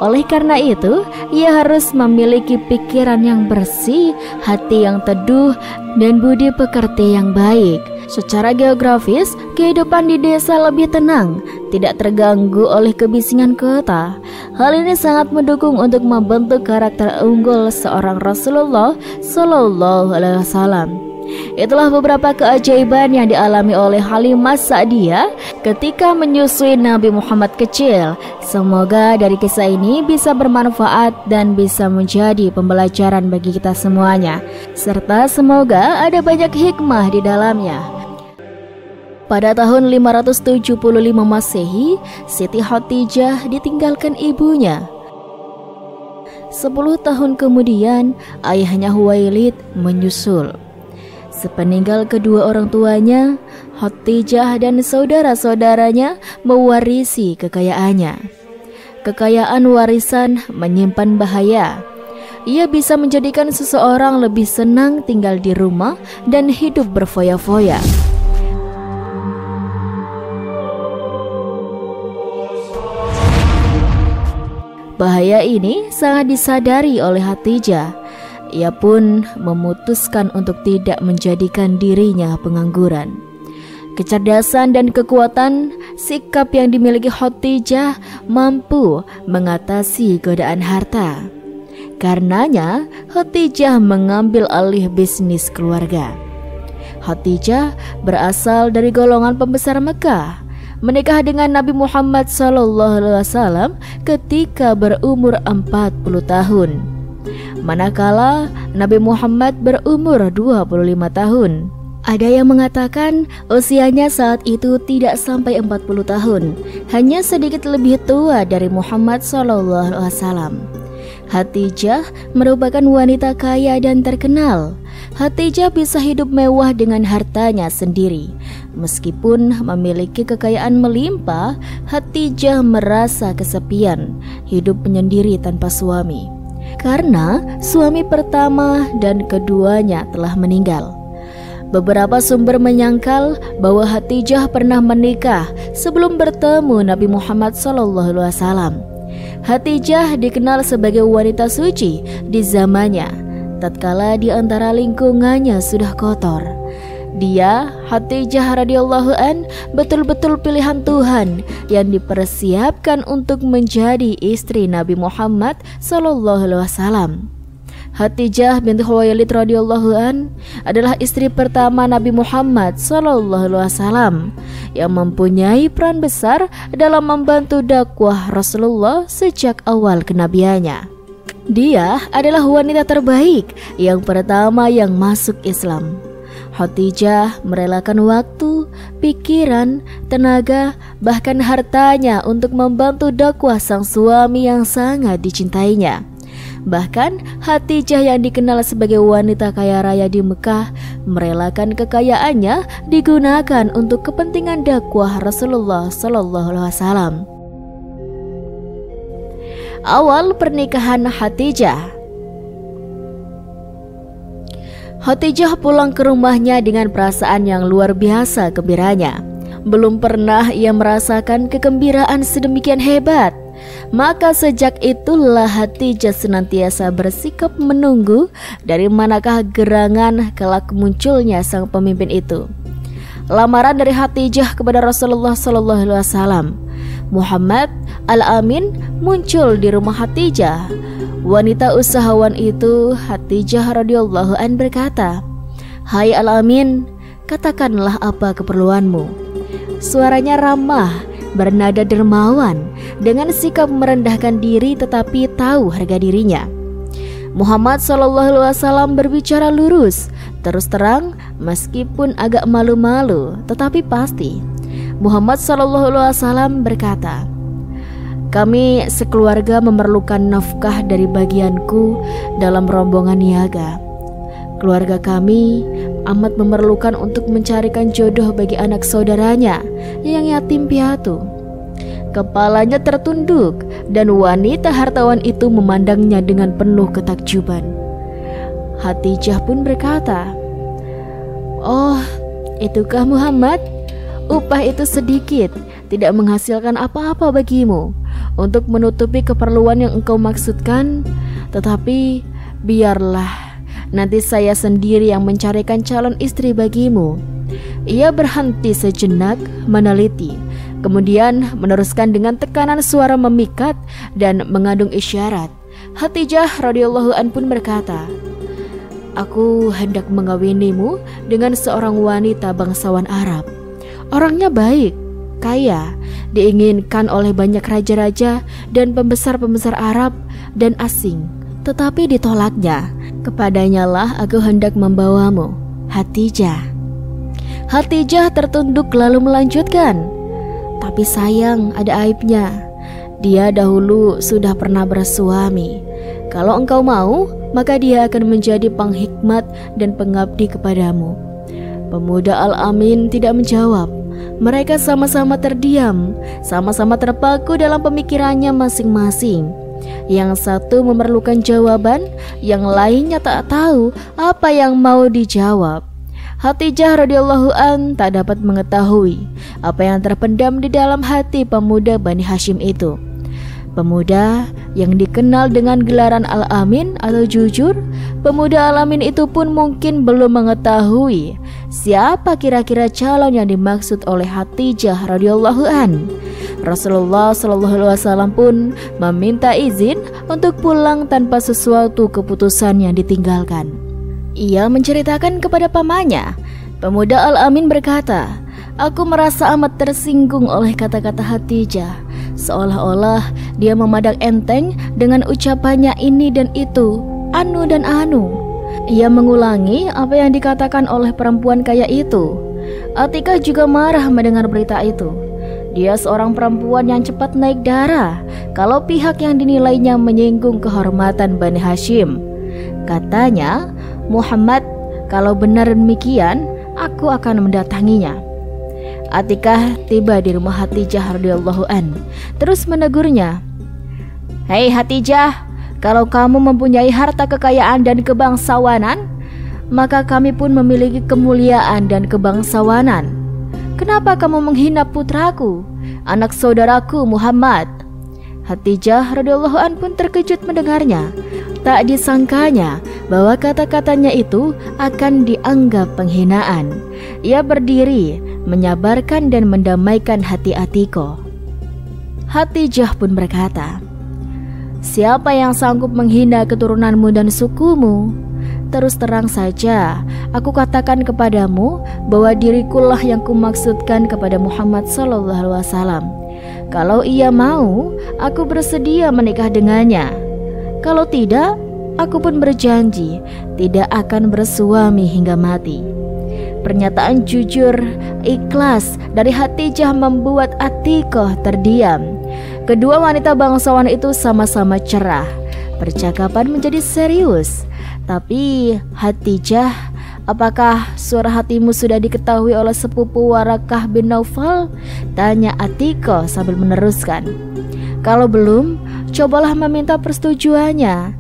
Oleh karena itu, ia harus memiliki pikiran yang bersih, hati yang teduh, dan budi pekerti yang baik. Secara geografis, kehidupan di desa lebih tenang, tidak terganggu oleh kebisingan kota. Hal ini sangat mendukung untuk membentuk karakter unggul seorang Rasulullah Shallallahu Alaihi Wasallam. Itulah beberapa keajaiban yang dialami oleh Halimah Sa'diyah ketika menyusui Nabi Muhammad kecil. Semoga dari kisah ini bisa bermanfaat dan bisa menjadi pembelajaran bagi kita semuanya, serta semoga ada banyak hikmah di dalamnya. Pada tahun 575 Masehi, Siti Khadijah ditinggalkan ibunya. 10 tahun kemudian, ayahnya Khuwailid menyusul. Sepeninggal kedua orang tuanya, Khadijah dan saudara-saudaranya mewarisi kekayaannya. Kekayaan warisan menyimpan bahaya. Ia bisa menjadikan seseorang lebih senang tinggal di rumah dan hidup berfoya-foya. Bahaya ini sangat disadari oleh Khadijah. Ia pun memutuskan untuk tidak menjadikan dirinya pengangguran. Kecerdasan dan kekuatan sikap yang dimiliki Khadijah mampu mengatasi godaan harta. Karenanya, Khadijah mengambil alih bisnis keluarga. Khadijah berasal dari golongan pembesar Mekah, menikah dengan Nabi Muhammad SAW ketika berumur 40 tahun. Manakala Nabi Muhammad berumur 25 tahun. Ada yang mengatakan usianya saat itu tidak sampai 40 tahun, hanya sedikit lebih tua dari Muhammad SAW. Khadijah merupakan wanita kaya dan terkenal. Khadijah bisa hidup mewah dengan hartanya sendiri. Meskipun memiliki kekayaan melimpah, Khadijah merasa kesepian, hidup menyendiri tanpa suami. Karena suami pertama dan keduanya telah meninggal. Beberapa sumber menyangkal bahwa Khadijah pernah menikah sebelum bertemu Nabi Muhammad SAW. Khadijah dikenal sebagai wanita suci di zamannya, tatkala di antara lingkungannya sudah kotor. Dia, Khadijah radhiyallahu an, betul-betul pilihan Tuhan yang dipersiapkan untuk menjadi istri Nabi Muhammad SAW. Khadijah binti Khuwailid radhiyallahu an adalah istri pertama Nabi Muhammad SAW yang mempunyai peran besar dalam membantu dakwah Rasulullah sejak awal kenabiannya. Dia adalah wanita terbaik yang pertama yang masuk Islam. Khadijah merelakan waktu, pikiran, tenaga, bahkan hartanya untuk membantu dakwah sang suami yang sangat dicintainya. Bahkan Khadijah yang dikenal sebagai wanita kaya raya di Mekah merelakan kekayaannya digunakan untuk kepentingan dakwah Rasulullah SAW. Awal pernikahan Khadijah. Khadijah pulang ke rumahnya dengan perasaan yang luar biasa gembiranya. Belum pernah ia merasakan kegembiraan sedemikian hebat. Maka sejak itulah Khadijah senantiasa bersikap menunggu dari manakah gerangan kelak munculnya sang pemimpin itu. Lamaran dari Khadijah kepada Rasulullah SAW. Muhammad Al-Amin muncul di rumah Khadijah. Wanita usahawan itu, Khadijah radhiyallahu an, berkata, "Hai Al-Amin, katakanlah apa keperluanmu." Suaranya ramah, bernada dermawan, dengan sikap merendahkan diri tetapi tahu harga dirinya. Muhammad SAW berbicara lurus, terus terang, meskipun agak malu-malu, tetapi pasti. Muhammad SAW berkata, "Kami sekeluarga memerlukan nafkah dari bagianku dalam rombongan niaga. Keluarga kami amat memerlukan untuk mencarikan jodoh bagi anak saudaranya yang yatim piatu." Kepalanya tertunduk dan wanita hartawan itu memandangnya dengan penuh ketakjuban. Khadijah pun berkata, "Oh, itukah Muhammad? Upah itu sedikit, tidak menghasilkan apa-apa bagimu. untuk menutupi keperluan yang engkau maksudkan, tetapi biarlah nanti saya sendiri yang mencarikan calon istri bagimu." Ia berhenti sejenak meneliti, kemudian meneruskan dengan tekanan suara memikat dan mengandung isyarat. Khadijah radhiyallahu an pun berkata, "Aku hendak mengawinimu dengan seorang wanita bangsawan Arab. Orangnya baik, kaya, diinginkan oleh banyak raja-raja dan pembesar-pembesar Arab dan asing. Tetapi ditolaknya. Kepadanya lah aku hendak membawamu, Khadijah." Khadijah tertunduk lalu melanjutkan, "Tapi sayang, ada aibnya. Dia dahulu sudah pernah bersuami. Kalau engkau mau, maka dia akan menjadi penghikmat dan pengabdi kepadamu." Pemuda Al-Amin tidak menjawab. Mereka sama-sama terdiam, sama-sama terpaku dalam pemikirannya masing-masing. Yang satu memerlukan jawaban, yang lainnya tak tahu apa yang mau dijawab. Khadijah radhiyallahu an tak dapat mengetahui apa yang terpendam di dalam hati pemuda Bani Hashim itu. Pemuda yang dikenal dengan gelaran Al-Amin atau jujur, pemuda Al-Amin itu pun mungkin belum mengetahui siapa kira-kira calon yang dimaksud oleh Khadijah radhiyallahu an. Rasulullah sallallahu alaihi wasallam pun meminta izin untuk pulang tanpa sesuatu keputusan yang ditinggalkan. Ia menceritakan kepada pamannya. Pemuda Al-Amin berkata, "Aku merasa amat tersinggung oleh kata-kata Khadijah, seolah-olah dia memandang enteng dengan ucapannya ini dan itu, anu dan anu." Ia mengulangi apa yang dikatakan oleh perempuan kaya itu. Atikah juga marah mendengar berita itu. Dia seorang perempuan yang cepat naik darah kalau pihak yang dinilainya menyinggung kehormatan Bani Hashim. Katanya, "Muhammad, kalau benar demikian, aku akan mendatanginya." Atikah tiba di rumah Khadijah radhiyallahu an, terus menegurnya, "Hei Khadijah, kalau kamu mempunyai harta kekayaan dan kebangsawanan, maka kami pun memiliki kemuliaan dan kebangsawanan. Kenapa kamu menghina putraku, anak saudaraku Muhammad?" Khadijah radhiyallahu an pun terkejut mendengarnya. Tak disangkanya bahwa kata-katanya itu akan dianggap penghinaan. Ia berdiri, menyabarkan dan mendamaikan hati Atiko. Khadijah pun berkata, "Siapa yang sanggup menghina keturunanmu dan sukumu? Terus terang saja, aku katakan kepadamu bahwa dirikulah yang kumaksudkan kepada Muhammad sallallahu alaihi wasallam. Kalau ia mau, aku bersedia menikah dengannya. Kalau tidak, aku pun berjanji tidak akan bersuami hingga mati." Pernyataan jujur, ikhlas dari Khadijah membuat Atikoh terdiam. Kedua wanita bangsawan itu sama-sama cerah. Percakapan menjadi serius. Tapi Khadijah, apakah suara hatimu sudah diketahui oleh sepupu Warakah bin Naufal? Tanya Atikoh sambil meneruskan. Kalau belum, cobalah meminta persetujuannya.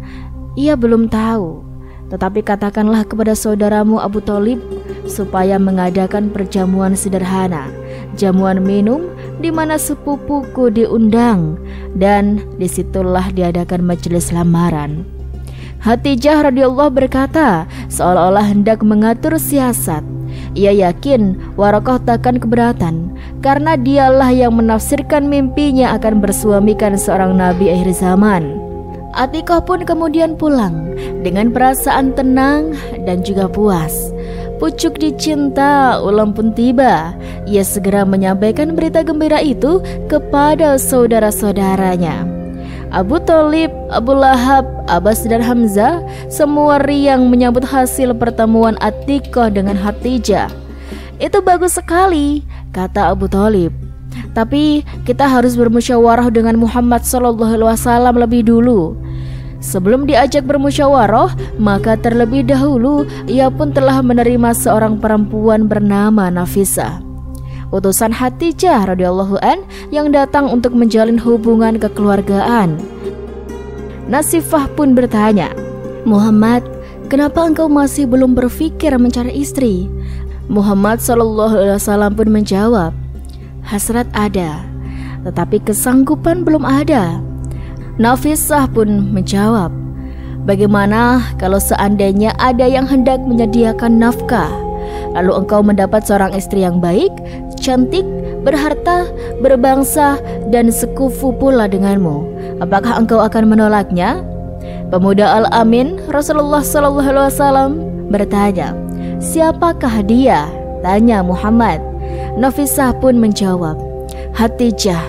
Ia belum tahu. Tetapi katakanlah kepada saudaramu Abu Thalib supaya mengadakan perjamuan sederhana, jamuan minum di mana sepupuku diundang, dan disitulah diadakan majelis lamaran. Khadijah radhiyallahu berkata seolah-olah hendak mengatur siasat. Ia yakin Warakah takkan keberatan karena dialah yang menafsirkan mimpinya akan bersuamikan seorang nabi akhir zaman. Atikoh pun kemudian pulang dengan perasaan tenang dan juga puas. Pucuk dicinta ulang pun tiba. Ia segera menyampaikan berita gembira itu kepada saudara-saudaranya. Abu Thalib, Abu Lahab, Abbas dan Hamzah semua riang menyambut hasil pertemuan Atikoh dengan Khadijah. "Itu bagus sekali," kata Abu Thalib. "Tapi kita harus bermusyawarah dengan Muhammad SAW lebih dulu." Sebelum diajak bermusyawarah, maka terlebih dahulu ia pun telah menerima seorang perempuan bernama Nafisah, utusan Khadijah radhiyallahu an yang datang untuk menjalin hubungan kekeluargaan. Nasifah pun bertanya, "Muhammad, kenapa engkau masih belum berpikir mencari istri?" Muhammad SAW pun menjawab, "Hasrat ada, tetapi kesanggupan belum ada. Nafisah pun menjawab, bagaimana kalau seandainya ada yang hendak menyediakan nafkah, lalu engkau mendapat seorang istri yang baik, cantik, berharta, berbangsa, dan sekufu pula denganmu, apakah engkau akan menolaknya? Pemuda Al-Amin, Rasulullah SAW bertanya, siapakah dia? Tanya Muhammad. Nafisah pun menjawab, Hatijah.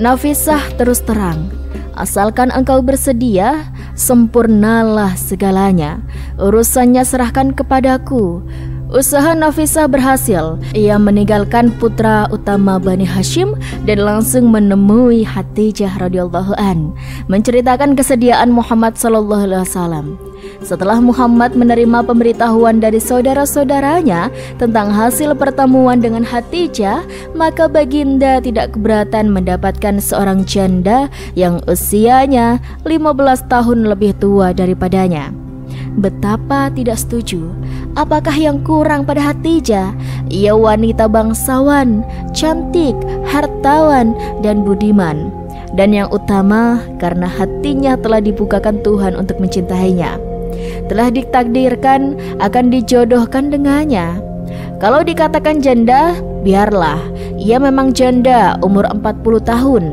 Nafisah terus terang, asalkan engkau bersedia, sempurnalah segalanya. Urusannya serahkan kepadaku. Usaha Nafisah berhasil. Ia meninggalkan putra utama Bani Hashim dan langsung menemui Hatijah radhiyallahu an, menceritakan kesediaan Muhammad sallallahu alaihi wasallam. Setelah Muhammad menerima pemberitahuan dari saudara-saudaranya tentang hasil pertemuan dengan Hatijah, maka baginda tidak keberatan mendapatkan seorang janda yang usianya 15 tahun lebih tua daripadanya. Betapa tidak setuju. Apakah yang kurang pada Hatijah? Ia wanita bangsawan, cantik, hartawan, dan budiman. Dan yang utama, karena hatinya telah dibukakan Tuhan untuk mencintainya, telah ditakdirkan akan dijodohkan dengannya. Kalau dikatakan janda, biarlah, ia memang janda umur 40 tahun,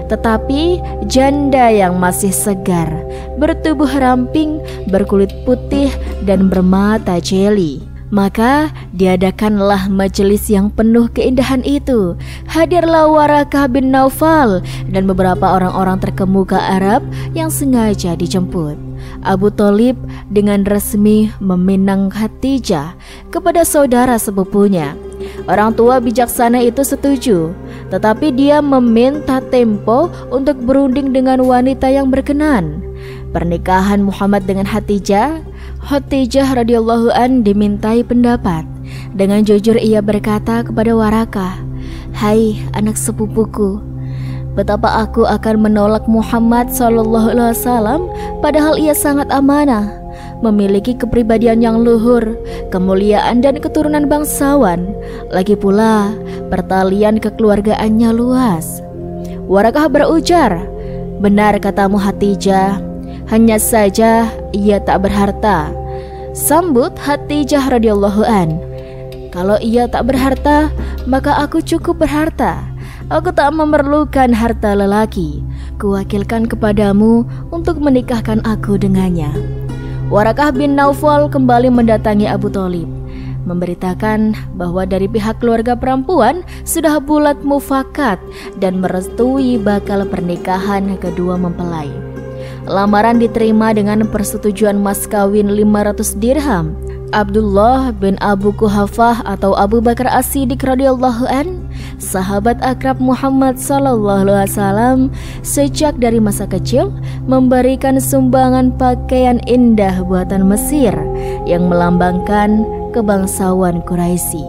tetapi janda yang masih segar, bertubuh ramping, berkulit putih, dan bermata jeli. Maka diadakanlah majelis yang penuh keindahan itu. Hadirlah Warakah bin Naufal dan beberapa orang-orang terkemuka Arab yang sengaja dijemput. Abu Thalib dengan resmi meminang Hatijah kepada saudara sepupunya. Orang tua bijaksana itu setuju, tetapi dia meminta tempo untuk berunding dengan wanita yang berkenan. Pernikahan Muhammad dengan Hatijah radhiyallahu an dimintai pendapat. Dengan jujur ia berkata kepada Warakah, "Hai anak sepupuku, betapa aku akan menolak Muhammad sallallahu alaihi wasallam padahal ia sangat amanah, memiliki kepribadian yang luhur, kemuliaan dan keturunan bangsawan. Lagi pula pertalian kekeluargaannya luas." Warakah berujar, "Benar katamu Hatijah, hanya saja ia tak berharta." Sambut Hatijah radhiyallahu an, "Kalau ia tak berharta, maka aku cukup berharta. Aku tak memerlukan harta lelaki. Kuwakilkan kepadamu untuk menikahkan aku dengannya." Warakah bin Naufal kembali mendatangi Abu Thalib, memberitakan bahwa dari pihak keluarga perempuan sudah bulat mufakat dan merestui bakal pernikahan kedua mempelai. Lamaran diterima dengan persetujuan mas kawin 500 dirham. Abdullah bin Abu Kuhafah atau Abu Bakar As-Siddiq radhiyallahu an, sahabat akrab Muhammad sallallahu alaihi wasallam, sejak dari masa kecil memberikan sumbangan pakaian indah buatan Mesir yang melambangkan kebangsawan Quraisy,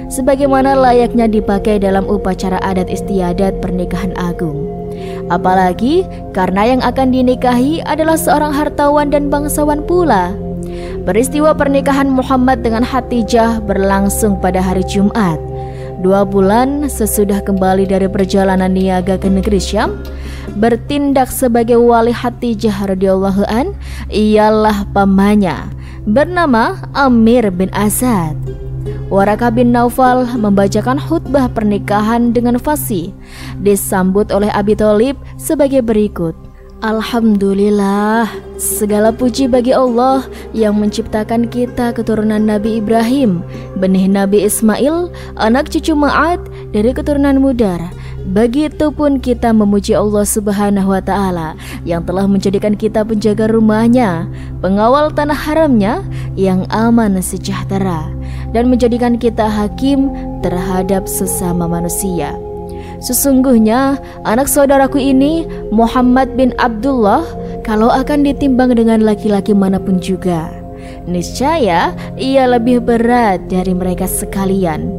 sebagaimana layaknya dipakai dalam upacara adat istiadat pernikahan agung. Apalagi karena yang akan dinikahi adalah seorang hartawan dan bangsawan pula. Peristiwa pernikahan Muhammad dengan Hatijah berlangsung pada hari Jumat, 2 bulan sesudah kembali dari perjalanan niaga ke negeri Syam. Bertindak sebagai wali Hatijah radhiyallahu an ialah pamannya bernama Amir bin Asad. Warakah bin Naufal membacakan khutbah pernikahan dengan fasih, disambut oleh Abi Thalib sebagai berikut. Alhamdulillah, segala puji bagi Allah yang menciptakan kita keturunan Nabi Ibrahim, benih Nabi Ismail, anak cucu Ma'ad dari keturunan Mudar. Begitupun kita memuji Allah Subhanahu wa Ta'ala yang telah menjadikan kita penjaga rumahnya, pengawal tanah haramnya yang aman sejahtera, dan menjadikan kita hakim terhadap sesama manusia. Sesungguhnya anak saudaraku ini, Muhammad bin Abdullah, kalau akan ditimbang dengan laki-laki manapun juga, niscaya ia lebih berat dari mereka sekalian.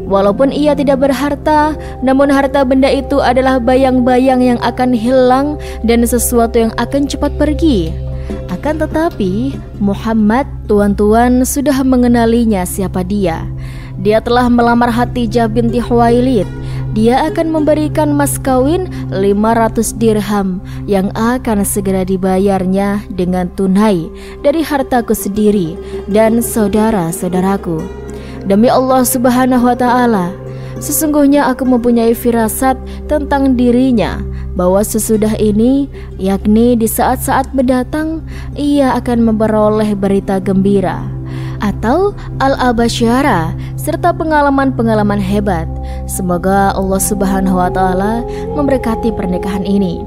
Walaupun ia tidak berharta, namun harta benda itu adalah bayang-bayang yang akan hilang dan sesuatu yang akan cepat pergi. Akan tetapi Muhammad, tuan-tuan, sudah mengenalinya siapa dia. Dia telah melamar Hatijah binti Khuwailid dia akan memberikan mas kawin 500 dirham yang akan segera dibayarnya dengan tunai dari hartaku sendiri dan saudara-saudaraku. Demi Allah Subhanahu wa ta'ala, sesungguhnya aku mempunyai firasat tentang dirinya bahwa sesudah ini, yakni di saat-saat mendatang, ia akan memperoleh berita gembira atau al-abasyara serta pengalaman-pengalaman hebat. Semoga Allah Subhanahu wa ta'ala memberkati pernikahan ini.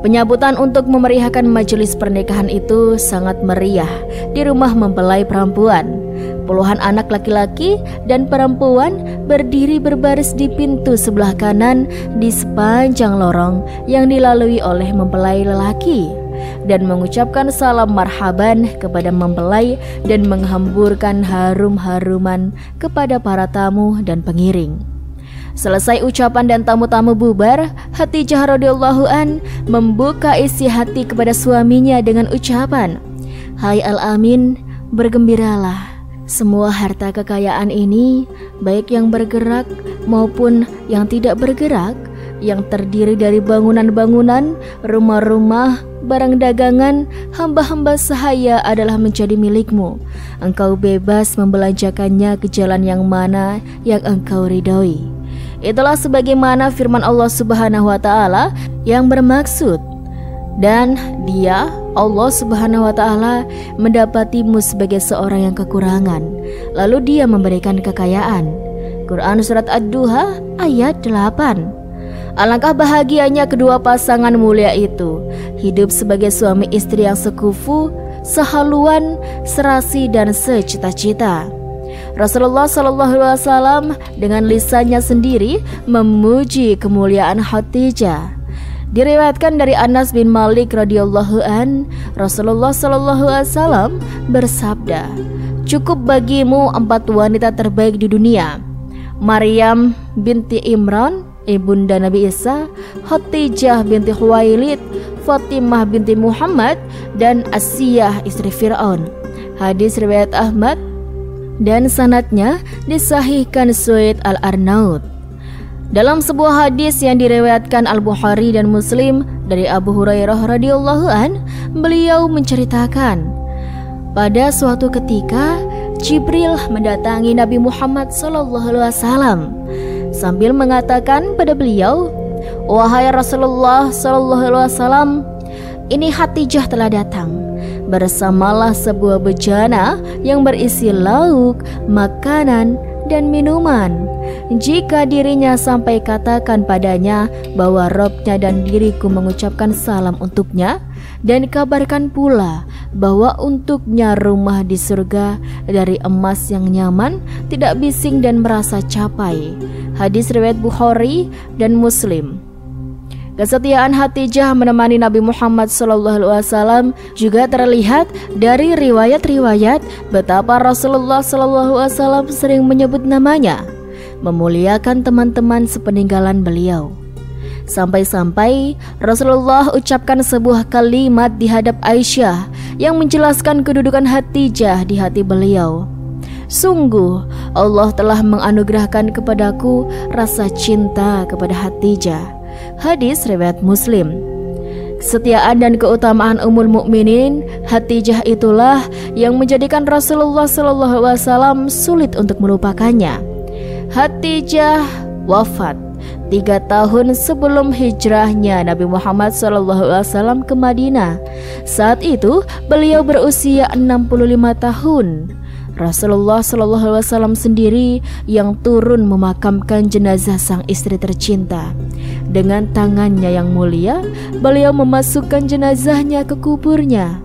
Penyambutan untuk memeriahkan majelis pernikahan itu sangat meriah di rumah mempelai perempuan. Puluhan anak laki-laki dan perempuan berdiri berbaris di pintu sebelah kanan di sepanjang lorong yang dilalui oleh mempelai lelaki, dan mengucapkan salam marhaban kepada mempelai dan menghamburkan harum-haruman kepada para tamu dan pengiring. Selesai ucapan dan tamu-tamu bubar, Khadijah radhiyallahu an membuka isi hati kepada suaminya dengan ucapan, "Hai Al-Amin, bergembiralah. Semua harta kekayaan ini, baik yang bergerak maupun yang tidak bergerak, yang terdiri dari bangunan-bangunan, rumah-rumah, barang dagangan, hamba-hamba sahaya adalah menjadi milikmu. Engkau bebas membelanjakannya ke jalan yang mana yang engkau ridhoi." Itulah sebagaimana firman Allah Subhanahu wa ta'ala yang bermaksud, dan dia, Allah Subhanahu wa ta'ala, mendapatimu sebagai seorang yang kekurangan, lalu dia memberikan kekayaan. Quran Surat Ad-Duha ayat 8. Alangkah bahagianya kedua pasangan mulia itu, hidup sebagai suami istri yang sekufu, sehaluan, serasi dan secita-cita. Rasulullah SAW dengan lisannya sendiri memuji kemuliaan Khadijah. Diriwayatkan dari Anas bin Malik radhiyallahu an, Rasulullah SAW bersabda, "Cukup bagimu 4 wanita terbaik di dunia: Maryam binti Imran, ibunda Nabi Isa, Khadijah binti Khuwailid, Fatimah binti Muhammad, dan Asiyah istri Fir'aun." Hadis riwayat Ahmad dan sanadnya disahihkan Suhaid Al-Arnaud. Dalam sebuah hadis yang diriwayatkan Al-Bukhari dan Muslim dari Abu Hurairah radhiyallahu an, beliau menceritakan, pada suatu ketika Jibril mendatangi Nabi Muhammad SAW sambil mengatakan pada beliau, "Wahai Rasulullah SAW, ini Khadijah telah datang. Bersamalah sebuah bejana yang berisi lauk, makanan, dan minuman. Jika dirinya sampai katakan padanya bahwa Robnya dan diriku mengucapkan salam untuknya, dan kabarkan pula bahwa untuknya rumah di surga dari emas yang nyaman, tidak bising dan merasa capai." Hadis riwayat Bukhari dan Muslim. Kesetiaan Khadijah menemani Nabi Muhammad SAW juga terlihat dari riwayat-riwayat betapa Rasulullah SAW sering menyebut namanya, memuliakan teman-teman sepeninggalan beliau. Sampai-sampai Rasulullah ucapkan sebuah kalimat di hadap Aisyah yang menjelaskan kedudukan Khadijah di hati beliau. "Sungguh Allah telah menganugerahkan kepadaku rasa cinta kepada Khadijah." Hadis riwayat Muslim. Kesetiaan dan keutamaan Ummul Mukminin Khadijah itulah yang menjadikan Rasulullah SAW sulit untuk melupakannya. Khadijah wafat 3 tahun sebelum hijrahnya Nabi Muhammad SAW ke Madinah. Saat itu beliau berusia 65 tahun. Rasulullah SAW sendiri yang turun memakamkan jenazah sang istri tercinta. Dengan tangannya yang mulia, beliau memasukkan jenazahnya ke kuburnya.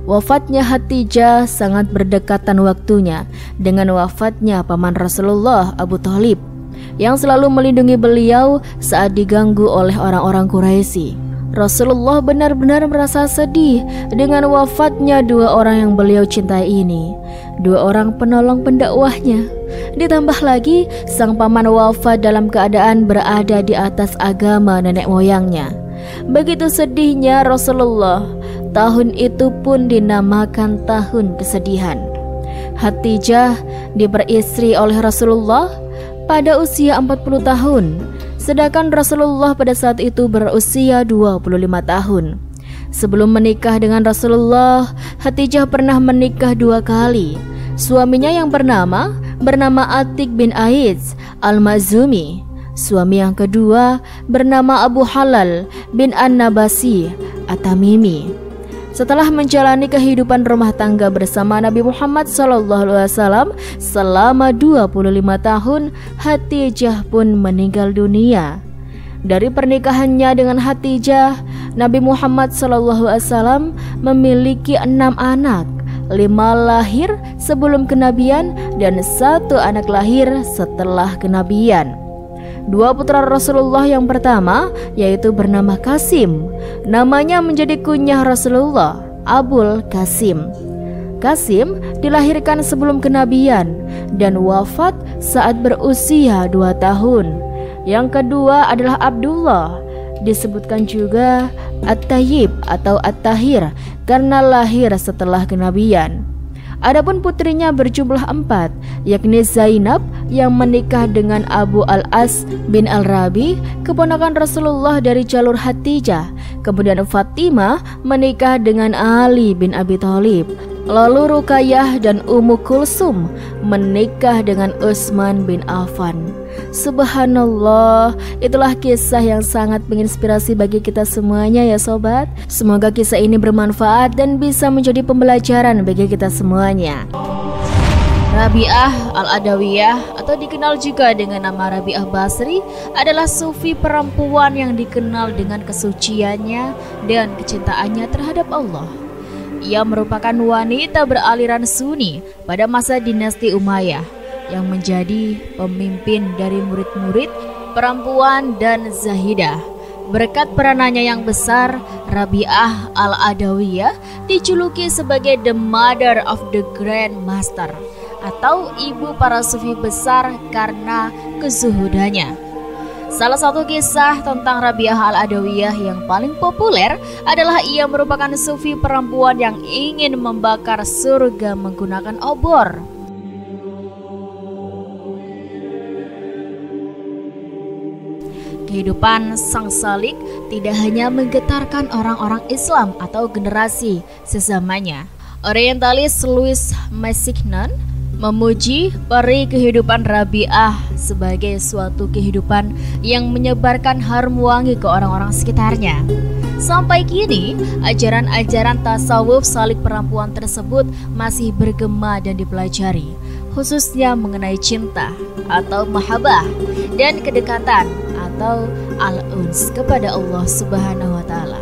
Wafatnya Khadijah sangat berdekatan waktunya dengan wafatnya paman Rasulullah, Abu Thalib, yang selalu melindungi beliau saat diganggu oleh orang-orang Quraisy. Rasulullah benar-benar merasa sedih dengan wafatnya 2 orang yang beliau cintai ini, 2 orang penolong pendakwahnya. Ditambah lagi, sang paman wafat dalam keadaan berada di atas agama nenek moyangnya. Begitu sedihnya Rasulullah, tahun itu pun dinamakan tahun kesedihan. Hatijah diperistri oleh Rasulullah pada usia 40 tahun, sedangkan Rasulullah pada saat itu berusia 25 tahun. Sebelum menikah dengan Rasulullah, Hatijah pernah menikah 2 kali. Suaminya yang bernama Atik bin Aiz al-Mazumi. Suami yang kedua bernama Abu Halal bin An-Nabasi at-Tamimi. Setelah menjalani kehidupan rumah tangga bersama Nabi Muhammad SAW selama 25 tahun, Hatijah pun meninggal dunia. Dari pernikahannya dengan Hatijah, Nabi Muhammad SAW memiliki 6 anak, 5 lahir sebelum kenabian dan 1 anak lahir setelah kenabian. 2 putra Rasulullah yang pertama yaitu bernama Qasim. Namanya menjadi kunyah Rasulullah, Abul Qasim. Qasim dilahirkan sebelum kenabian dan wafat saat berusia 2 tahun. Yang kedua adalah Abdullah, disebutkan juga At-Tayyib atau At-Tahir karena lahir setelah kenabian. Adapun putrinya berjumlah 4, yakni Zainab yang menikah dengan Abu Al-As bin Al-Rabi, keponakan Rasulullah dari jalur Hatijah. Kemudian Fatimah menikah dengan Ali bin Abi Thalib. Lalu Ruqayyah dan Ummu Kulsum menikah dengan Utsman bin Affan. Subhanallah, itulah kisah yang sangat menginspirasi bagi kita semuanya ya sobat. Semoga kisah ini bermanfaat dan bisa menjadi pembelajaran bagi kita semuanya. Rabi'ah al-Adawiyah atau dikenal juga dengan nama Rabi'ah Basri adalah sufi perempuan yang dikenal dengan kesuciannya dan kecintaannya terhadap Allah. Ia merupakan wanita beraliran Sunni pada masa dinasti Umayyah yang menjadi pemimpin dari murid-murid perempuan dan Zahidah. Berkat peranannya yang besar, Rabi'ah al-Adawiyah dijuluki sebagai the mother of the Grand Master atau ibu para sufi besar karena kezuhudannya. Salah satu kisah tentang Rabi'ah al-Adawiyah yang paling populer adalah ia merupakan sufi perempuan yang ingin membakar surga menggunakan obor. Kehidupan sang salik tidak hanya menggetarkan orang-orang Islam atau generasi sezamannya. Orientalis Louis Massignon memuji peri kehidupan Rabi'ah sebagai suatu kehidupan yang menyebarkan harum wangi ke orang-orang sekitarnya. Sampai kini, ajaran-ajaran tasawuf salik perempuan tersebut masih bergema dan dipelajari, khususnya mengenai cinta atau mahabbah dan kedekatan atau al-uns kepada Allah Subhanahu wa taala.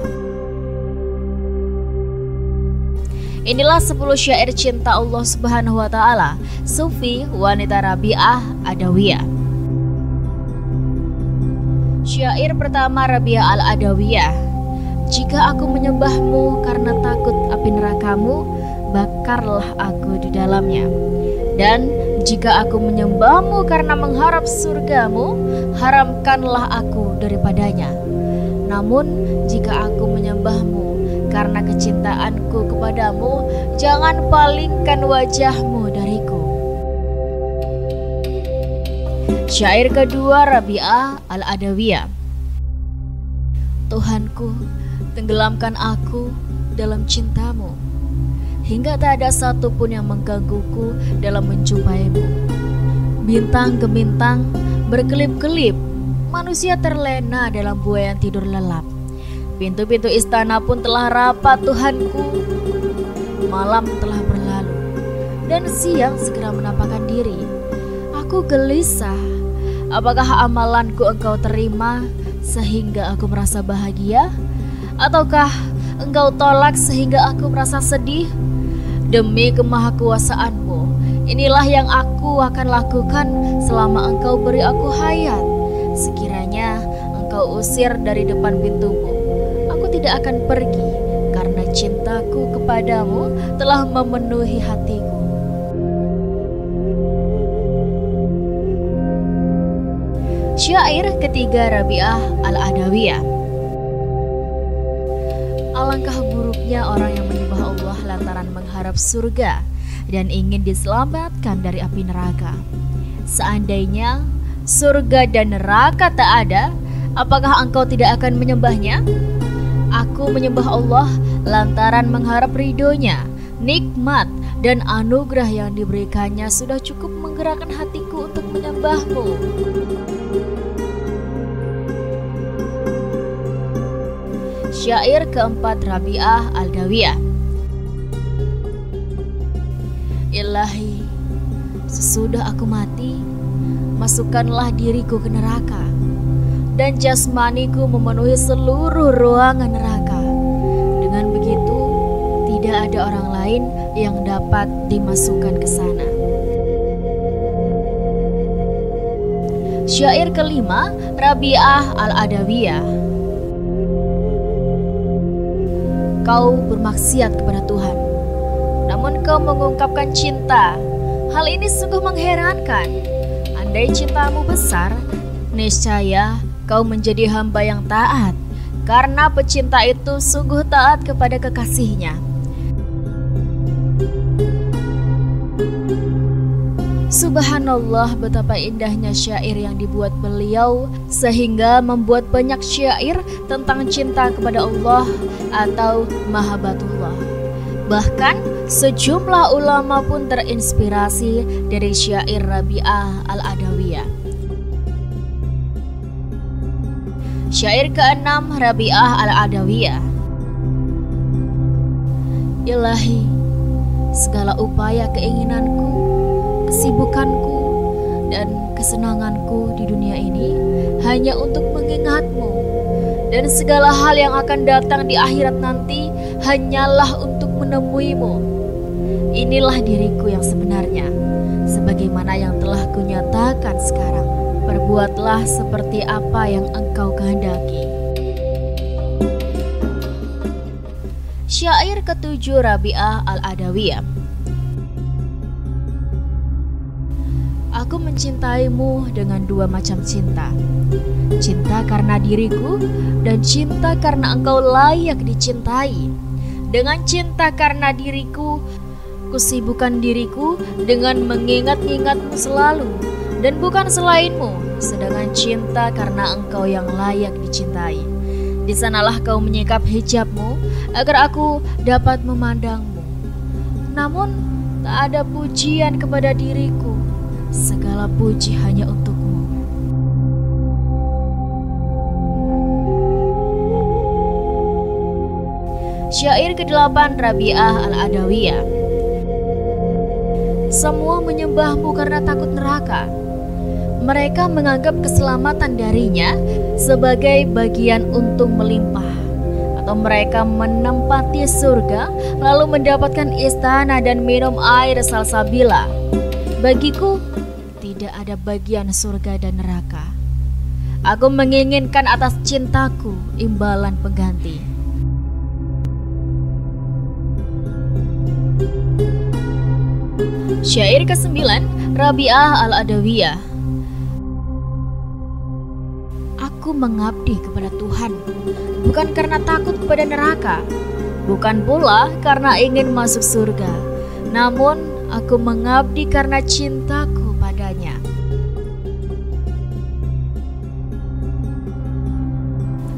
Inilah 10 syair cinta Allah Subhanahu wa taala, sufi wanita Rabi'ah Adawiyah. Syair pertama Rabi'ah al-Adawiyah. Jika aku menyembahmu karena takut api nerakamu, bakarlah aku di dalamnya. Dan jika aku menyembahmu karena mengharap surgamu, haramkanlah aku daripadanya. Namun jika aku menyembahmu karena kecintaanku kepadamu, jangan palingkan wajahmu dariku. Syair kedua Rabi'ah al-Adawiyah. Tuhanku, tenggelamkan aku dalam cintamu, hingga tak ada satupun yang menggangguku dalam menjumpaimu. Bintang ke bintang berkelip-kelip, manusia terlena dalam buaya yang tidur lelap. Pintu-pintu istana pun telah rapat Tuhanku. Malam telah berlalu dan siang segera menampakkan diri. Aku gelisah, apakah amalanku engkau terima sehingga aku merasa bahagia? Ataukah engkau tolak sehingga aku merasa sedih? Demi kemahakuasaanmu, inilah yang aku akan lakukan selama engkau beri aku hayat. Sekiranya engkau usir dari depan pintumu, aku tidak akan pergi karena cintaku kepadamu telah memenuhi hatiku. Syair ketiga Rabi'ah Al-Adawiyah. Alangkah buruknya orang yang menyembah Allah lantaran mengharap surga dan ingin diselamatkan dari api neraka. Seandainya surga dan neraka tak ada, apakah engkau tidak akan menyembahnya? Aku menyembah Allah lantaran mengharap ridhonya. Nikmat dan anugerah yang diberikannya sudah cukup menggerakkan hatiku untuk menyembahmu. Syair keempat Rabi'ah Al-Adawiyah. Ilahi, sesudah aku mati, masukkanlah diriku ke neraka, dan jasmaniku memenuhi seluruh ruangan neraka. Dengan begitu, tidak ada orang lain yang dapat dimasukkan ke sana. Syair kelima Rabi'ah Al-Adawiyah. Kau bermaksiat kepada Tuhan, namun kau mengungkapkan cinta. Hal ini sungguh mengherankan. Andai cintamu besar, niscaya kau menjadi hamba yang taat, karena pecinta itu sungguh taat kepada kekasihnya. Subhanallah, betapa indahnya syair yang dibuat beliau sehingga membuat banyak syair tentang cinta kepada Allah atau mahabbatullah. Bahkan sejumlah ulama pun terinspirasi dari syair Rabi'ah Al-Adawiyah. Syair keenam Rabi'ah Al-Adawiyah. Ilahi, segala upaya keinginanku, kesibukanku, dan kesenanganku di dunia ini hanya untuk mengingatmu, dan segala hal yang akan datang di akhirat nanti hanyalah untuk menemuimu. Inilah diriku yang sebenarnya, sebagaimana yang telah kunyatakan sekarang. Perbuatlah seperti apa yang engkau kehendaki. Syair ketujuh Rabi'ah Al-Adawiyah. Aku mencintaimu dengan dua macam cinta. Cinta karena diriku dan cinta karena engkau layak dicintai. Dengan cinta karena diriku, kusibukkan diriku dengan mengingat-ingatmu selalu dan bukan selainmu. Sedangkan cinta karena engkau yang layak dicintai. Di sanalah kau menyingkap hijabmu agar aku dapat memandangmu. Namun tak ada pujian kepada diriku. Segala puji hanya untukmu. Syair ke-8 Rabi'ah Al-Adawiyah. Semua menyembahmu karena takut neraka. Mereka menganggap keselamatan darinya sebagai bagian untung melimpah. Atau mereka menempati surga lalu mendapatkan istana dan minum air salsabila. Bagiku tidak ada bagian surga dan neraka. Aku menginginkan atas cintaku imbalan pengganti. Syair ke-9 Rabi'ah Al-Adawiyah. Aku mengabdi kepada Tuhan bukan karena takut kepada neraka, bukan pula karena ingin masuk surga, namun aku mengabdi karena cintaku padanya.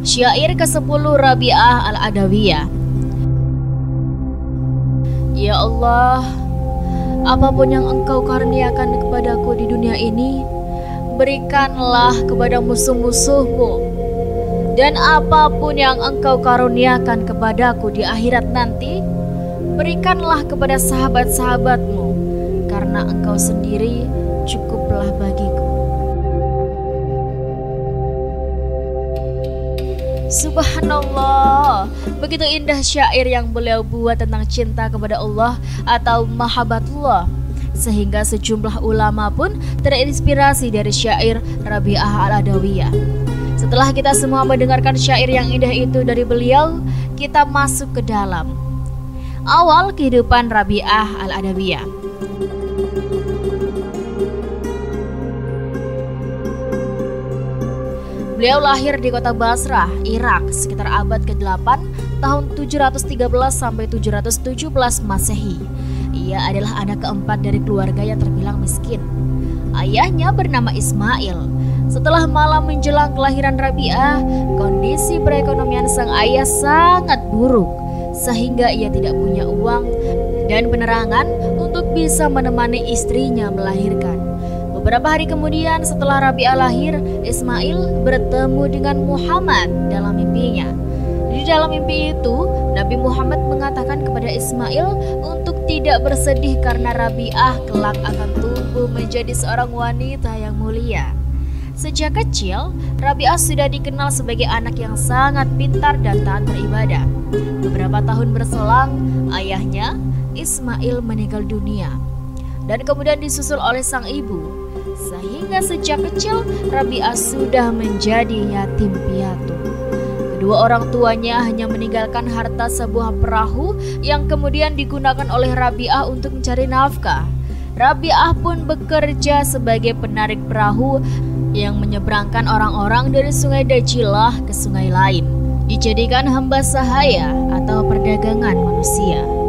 Syair ke-10 Rabi'ah Al-Adawiyah. Ya Allah, apapun yang engkau karuniakan kepadaku di dunia ini, berikanlah kepada musuh-musuhmu. Dan apapun yang engkau karuniakan kepadaku di akhirat nanti, berikanlah kepada sahabat-sahabatmu, karena engkau sendiri cukuplah bagiku. Subhanallah, begitu indah syair yang beliau buat tentang cinta kepada Allah atau mahabbatullah, sehingga sejumlah ulama pun terinspirasi dari syair Rabi'ah Al-Adawiyah. Setelah kita semua mendengarkan syair yang indah itu dari beliau, kita masuk ke dalam awal kehidupan Rabi'ah Al-Adawiyah. Beliau lahir di kota Basrah, Irak sekitar abad ke-8 tahun 713 sampai 717 Masehi. Ia adalah anak keempat dari keluarga yang terbilang miskin. Ayahnya bernama Ismail. Setelah malam menjelang kelahiran Rabi'ah, kondisi perekonomian sang ayah sangat buruk sehingga ia tidak punya uang dan penerangan untuk bisa menemani istrinya melahirkan. Beberapa hari kemudian setelah Rabi'ah lahir, Ismail bertemu dengan Muhammad dalam mimpinya. Di dalam mimpi itu, Nabi Muhammad mengatakan kepada Ismail untuk tidak bersedih karena Rabi'ah kelak akan tumbuh menjadi seorang wanita yang mulia. Sejak kecil, Rabi'ah sudah dikenal sebagai anak yang sangat pintar dan taat beribadah. Beberapa tahun berselang, ayahnya Ismail meninggal dunia dan kemudian disusul oleh sang ibu. Sehingga sejak kecil Rabi'ah sudah menjadi yatim piatu. Kedua orang tuanya hanya meninggalkan harta sebuah perahu yang kemudian digunakan oleh Rabi'ah untuk mencari nafkah. Rabi'ah pun bekerja sebagai penarik perahu yang menyeberangkan orang-orang dari sungai Dajilah ke sungai lain, dijadikan hamba sahaya atau perdagangan manusia.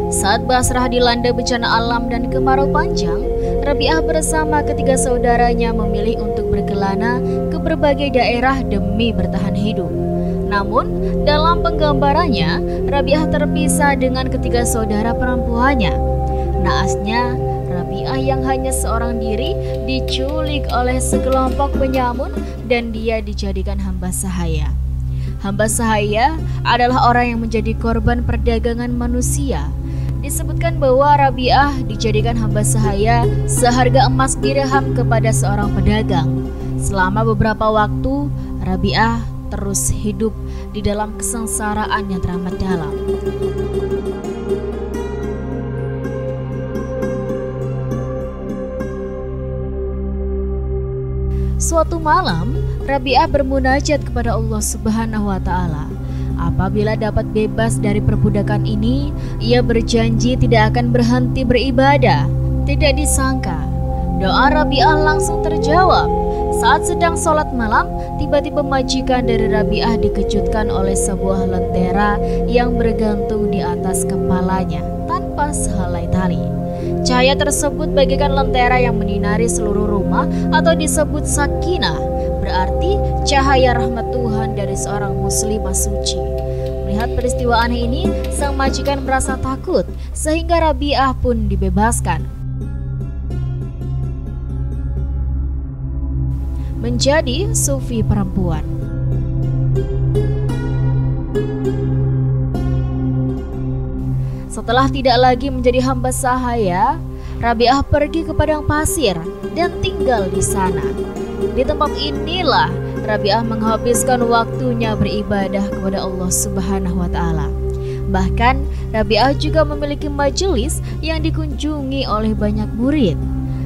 Saat Basrah dilanda bencana alam dan kemarau panjang, Rabi'ah bersama ketiga saudaranya memilih untuk berkelana ke berbagai daerah demi bertahan hidup. Namun, dalam penggambarannya, Rabi'ah terpisah dengan ketiga saudara perempuannya. Naasnya, Rabi'ah yang hanya seorang diri diculik oleh sekelompok penyamun dan dia dijadikan hamba sahaya. Hamba sahaya adalah orang yang menjadi korban perdagangan manusia. Disebutkan bahwa Rabi'ah dijadikan hamba sahaya seharga emas dirham kepada seorang pedagang. Selama beberapa waktu, Rabi'ah terus hidup di dalam kesengsaraan yang teramat dalam. Suatu malam, Rabi'ah bermunajat kepada Allah Subhanahu wa Ta'ala. Apabila dapat bebas dari perbudakan ini, ia berjanji tidak akan berhenti beribadah. Tidak disangka, doa Rabi'ah langsung terjawab. Saat sedang sholat malam, tiba-tiba majikan dari Rabi'ah dikejutkan oleh sebuah lentera yang bergantung di atas kepalanya tanpa sehelai tali. Cahaya tersebut bagaikan lentera yang menyinari seluruh rumah atau disebut sakinah, berarti cahaya rahmat Tuhan dari seorang muslimah suci. Melihat peristiwa aneh ini, sang majikan merasa takut sehingga Rabi'ah pun dibebaskan. Menjadi sufi perempuan. Setelah tidak lagi menjadi hamba sahaya, Rabi'ah pergi ke padang pasir dan tinggal di sana. Di tempat inilah Rabi'ah menghabiskan waktunya beribadah kepada Allah Subhanahu wa Ta'ala. Bahkan Rabi'ah juga memiliki majelis yang dikunjungi oleh banyak murid.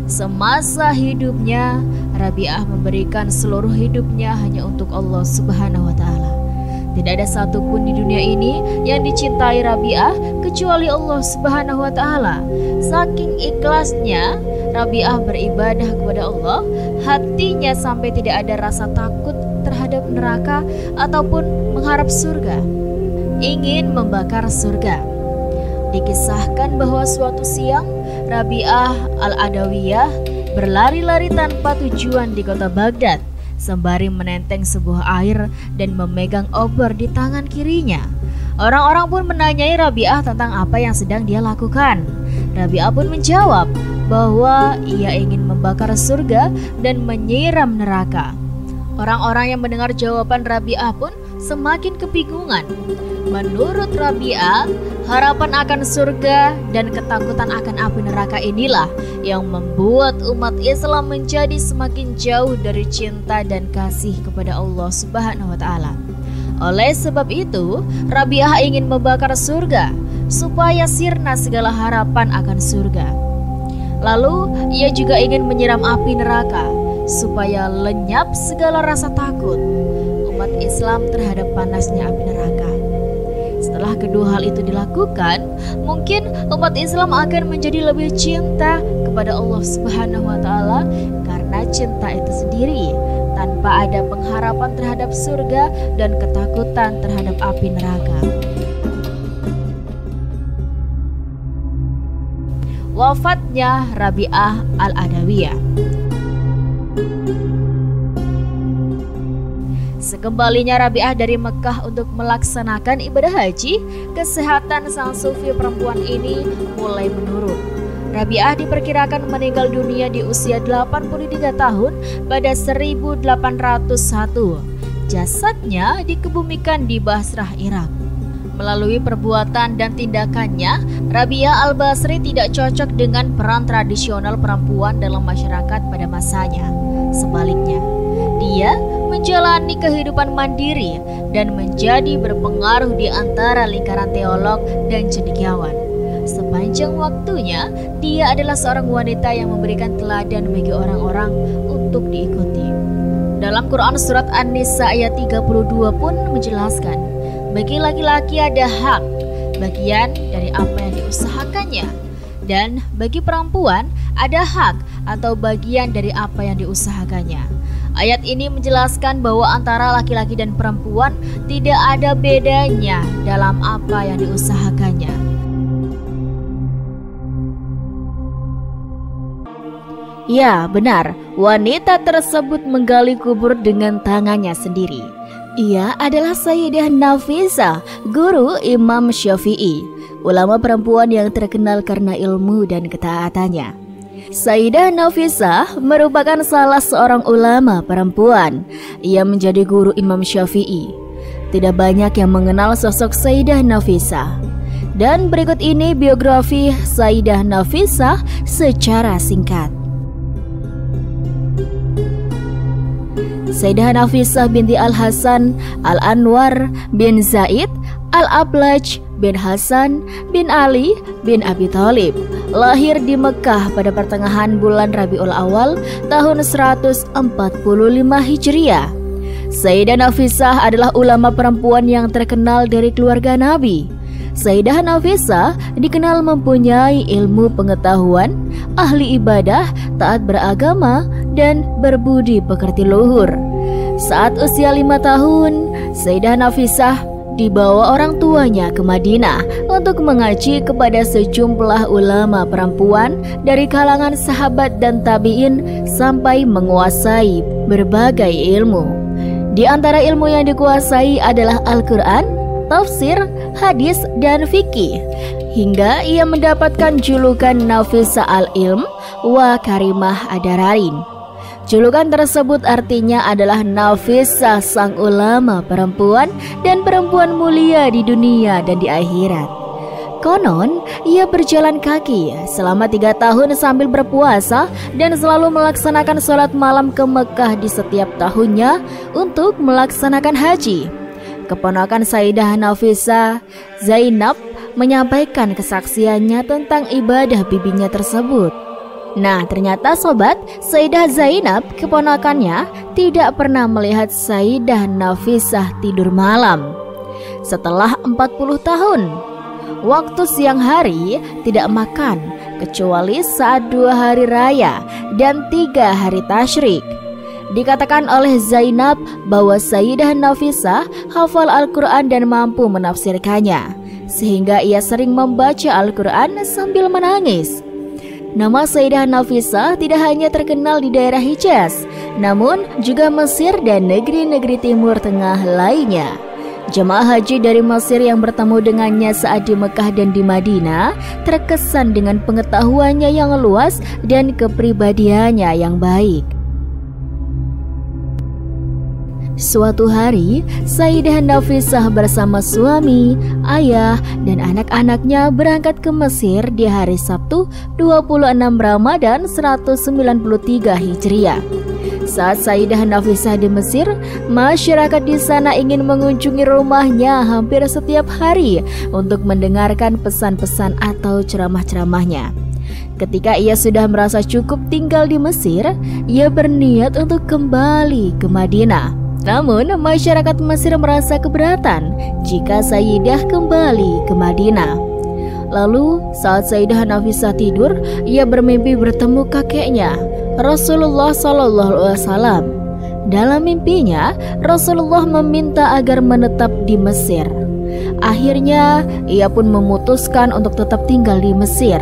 Semasa hidupnya, Rabi'ah memberikan seluruh hidupnya hanya untuk Allah Subhanahu wa Ta'ala. Tidak ada satupun di dunia ini yang dicintai Rabi'ah kecuali Allah Subhanahu wa Ta'ala. Saking ikhlasnya Rabi'ah beribadah kepada Allah, hatinya sampai tidak ada rasa takut terhadap neraka ataupun mengharap surga, ingin membakar surga. Dikisahkan bahwa suatu siang Rabi'ah al-Adawiyah berlari-lari tanpa tujuan di kota Baghdad sembari menenteng sebuah air dan memegang obor di tangan kirinya. Orang-orang pun menanyai Rabi'ah tentang apa yang sedang dia lakukan. Rabi'ah pun menjawab bahwa ia ingin membakar surga dan menyiram neraka. Orang-orang yang mendengar jawaban Rabi'ah pun semakin kebingungan. Menurut Rabi'ah, harapan akan surga dan ketakutan akan api neraka inilah yang membuat umat Islam menjadi semakin jauh dari cinta dan kasih kepada Allah Subhanahu wa Ta'ala. Oleh sebab itu, Rabi'ah ingin membakar surga supaya sirna segala harapan akan surga. Lalu, ia juga ingin menyiram api neraka supaya lenyap segala rasa takut umat Islam terhadap panasnya api neraka. Setelah kedua hal itu dilakukan, mungkin umat Islam akan menjadi lebih cinta kepada Allah Subhanahu wa Ta'ala karena cinta itu sendiri tanpa ada pengharapan terhadap surga dan ketakutan terhadap api neraka. Wafatnya Rabi'ah Al-Adawiyah. Sekembalinya Rabi'ah dari Mekah untuk melaksanakan ibadah haji, kesehatan sang sufi perempuan ini mulai menurun. Rabi'ah diperkirakan meninggal dunia di usia 83 tahun pada 1801. Jasadnya dikebumikan di Basrah, Irak. Melalui perbuatan dan tindakannya, Rabi'ah Al-Basri tidak cocok dengan peran tradisional perempuan dalam masyarakat pada masanya. Sebaliknya, dia menjalani kehidupan mandiri dan menjadi berpengaruh di antara lingkaran teolog dan cendekiawan. Sepanjang waktunya, dia adalah seorang wanita yang memberikan teladan bagi orang-orang untuk diikuti. Dalam Quran Surat An-Nisa ayat 32 pun menjelaskan, bagi laki-laki ada hak, bagian dari apa yang diusahakannya, dan bagi perempuan ada hak atau bagian dari apa yang diusahakannya. Ayat ini menjelaskan bahwa antara laki-laki dan perempuan tidak ada bedanya dalam apa yang diusahakannya. Ya, benar, wanita tersebut menggali kubur dengan tangannya sendiri. Ia adalah Sayyidah Nafisah, guru Imam Syafi'i, ulama perempuan yang terkenal karena ilmu dan ketaatannya. Sayyidah Nafisah merupakan salah seorang ulama perempuan. Ia menjadi guru Imam Syafi'i. Tidak banyak yang mengenal sosok Sayyidah Nafisah. Dan berikut ini biografi Sayyidah Nafisah secara singkat. Sayyidah Nafisah binti Al-Hasan Al-Anwar bin Zaid Al-Ablaj bin Hasan bin Ali bin Abi Thalib lahir di Mekah pada pertengahan bulan Rabiul Awal tahun 145 Hijriah. Sayyidah Nafisah adalah ulama perempuan yang terkenal dari keluarga Nabi. Sayyidah Nafisah dikenal mempunyai ilmu pengetahuan, ahli ibadah, taat beragama, dan berbudi pekerti luhur. Saat usia 5 tahun, Sayyidah Nafisah dibawa orang tuanya ke Madinah untuk mengaji kepada sejumlah ulama perempuan dari kalangan sahabat dan tabi'in sampai menguasai berbagai ilmu. Di antara ilmu yang dikuasai adalah Al-Quran, tafsir, hadis, dan fikih, hingga ia mendapatkan julukan Nafisah al-Ilm wa Karimah Ad-Darain. Julukan tersebut artinya adalah Nafisah sang ulama perempuan dan perempuan mulia di dunia dan di akhirat. Konon, ia berjalan kaki selama 3 tahun sambil berpuasa dan selalu melaksanakan sholat malam ke Mekah di setiap tahunnya untuk melaksanakan haji. Keponakan Sayyidah Nafisah, Zainab, menyampaikan kesaksiannya tentang ibadah bibinya tersebut. Nah, ternyata sobat, Sayyidah Zainab, keponakannya, tidak pernah melihat Sayyidah Nafisah tidur malam. Setelah 40 tahun, waktu siang hari tidak makan kecuali saat 2 hari raya dan 3 hari tasyrik. Dikatakan oleh Zainab bahwa Sayyidah Nafisah hafal Al-Quran dan mampu menafsirkannya, sehingga ia sering membaca Al-Quran sambil menangis. Nama Sayyidah Nafisah tidak hanya terkenal di daerah Hijaz, namun juga Mesir dan negeri-negeri Timur Tengah lainnya. Jemaah haji dari Mesir yang bertemu dengannya saat di Mekah dan di Madinah terkesan dengan pengetahuannya yang luas dan kepribadiannya yang baik. Suatu hari, Sayyidah Nafisah bersama suami, ayah, dan anak-anaknya berangkat ke Mesir di hari Sabtu 26 Ramadan 193 Hijriah. Saat Sayyidah Nafisah di Mesir, masyarakat di sana ingin mengunjungi rumahnya hampir setiap hari untuk mendengarkan pesan-pesan atau ceramah-ceramahnya. Ketika ia sudah merasa cukup tinggal di Mesir, ia berniat untuk kembali ke Madinah. Namun, masyarakat Mesir merasa keberatan jika Sayyidah kembali ke Madinah. Lalu, saat Sayyidah Nafisah tidur, ia bermimpi bertemu kakeknya, Rasulullah SAW. Dalam mimpinya, Rasulullah meminta agar menetap di Mesir. Akhirnya, ia pun memutuskan untuk tetap tinggal di Mesir.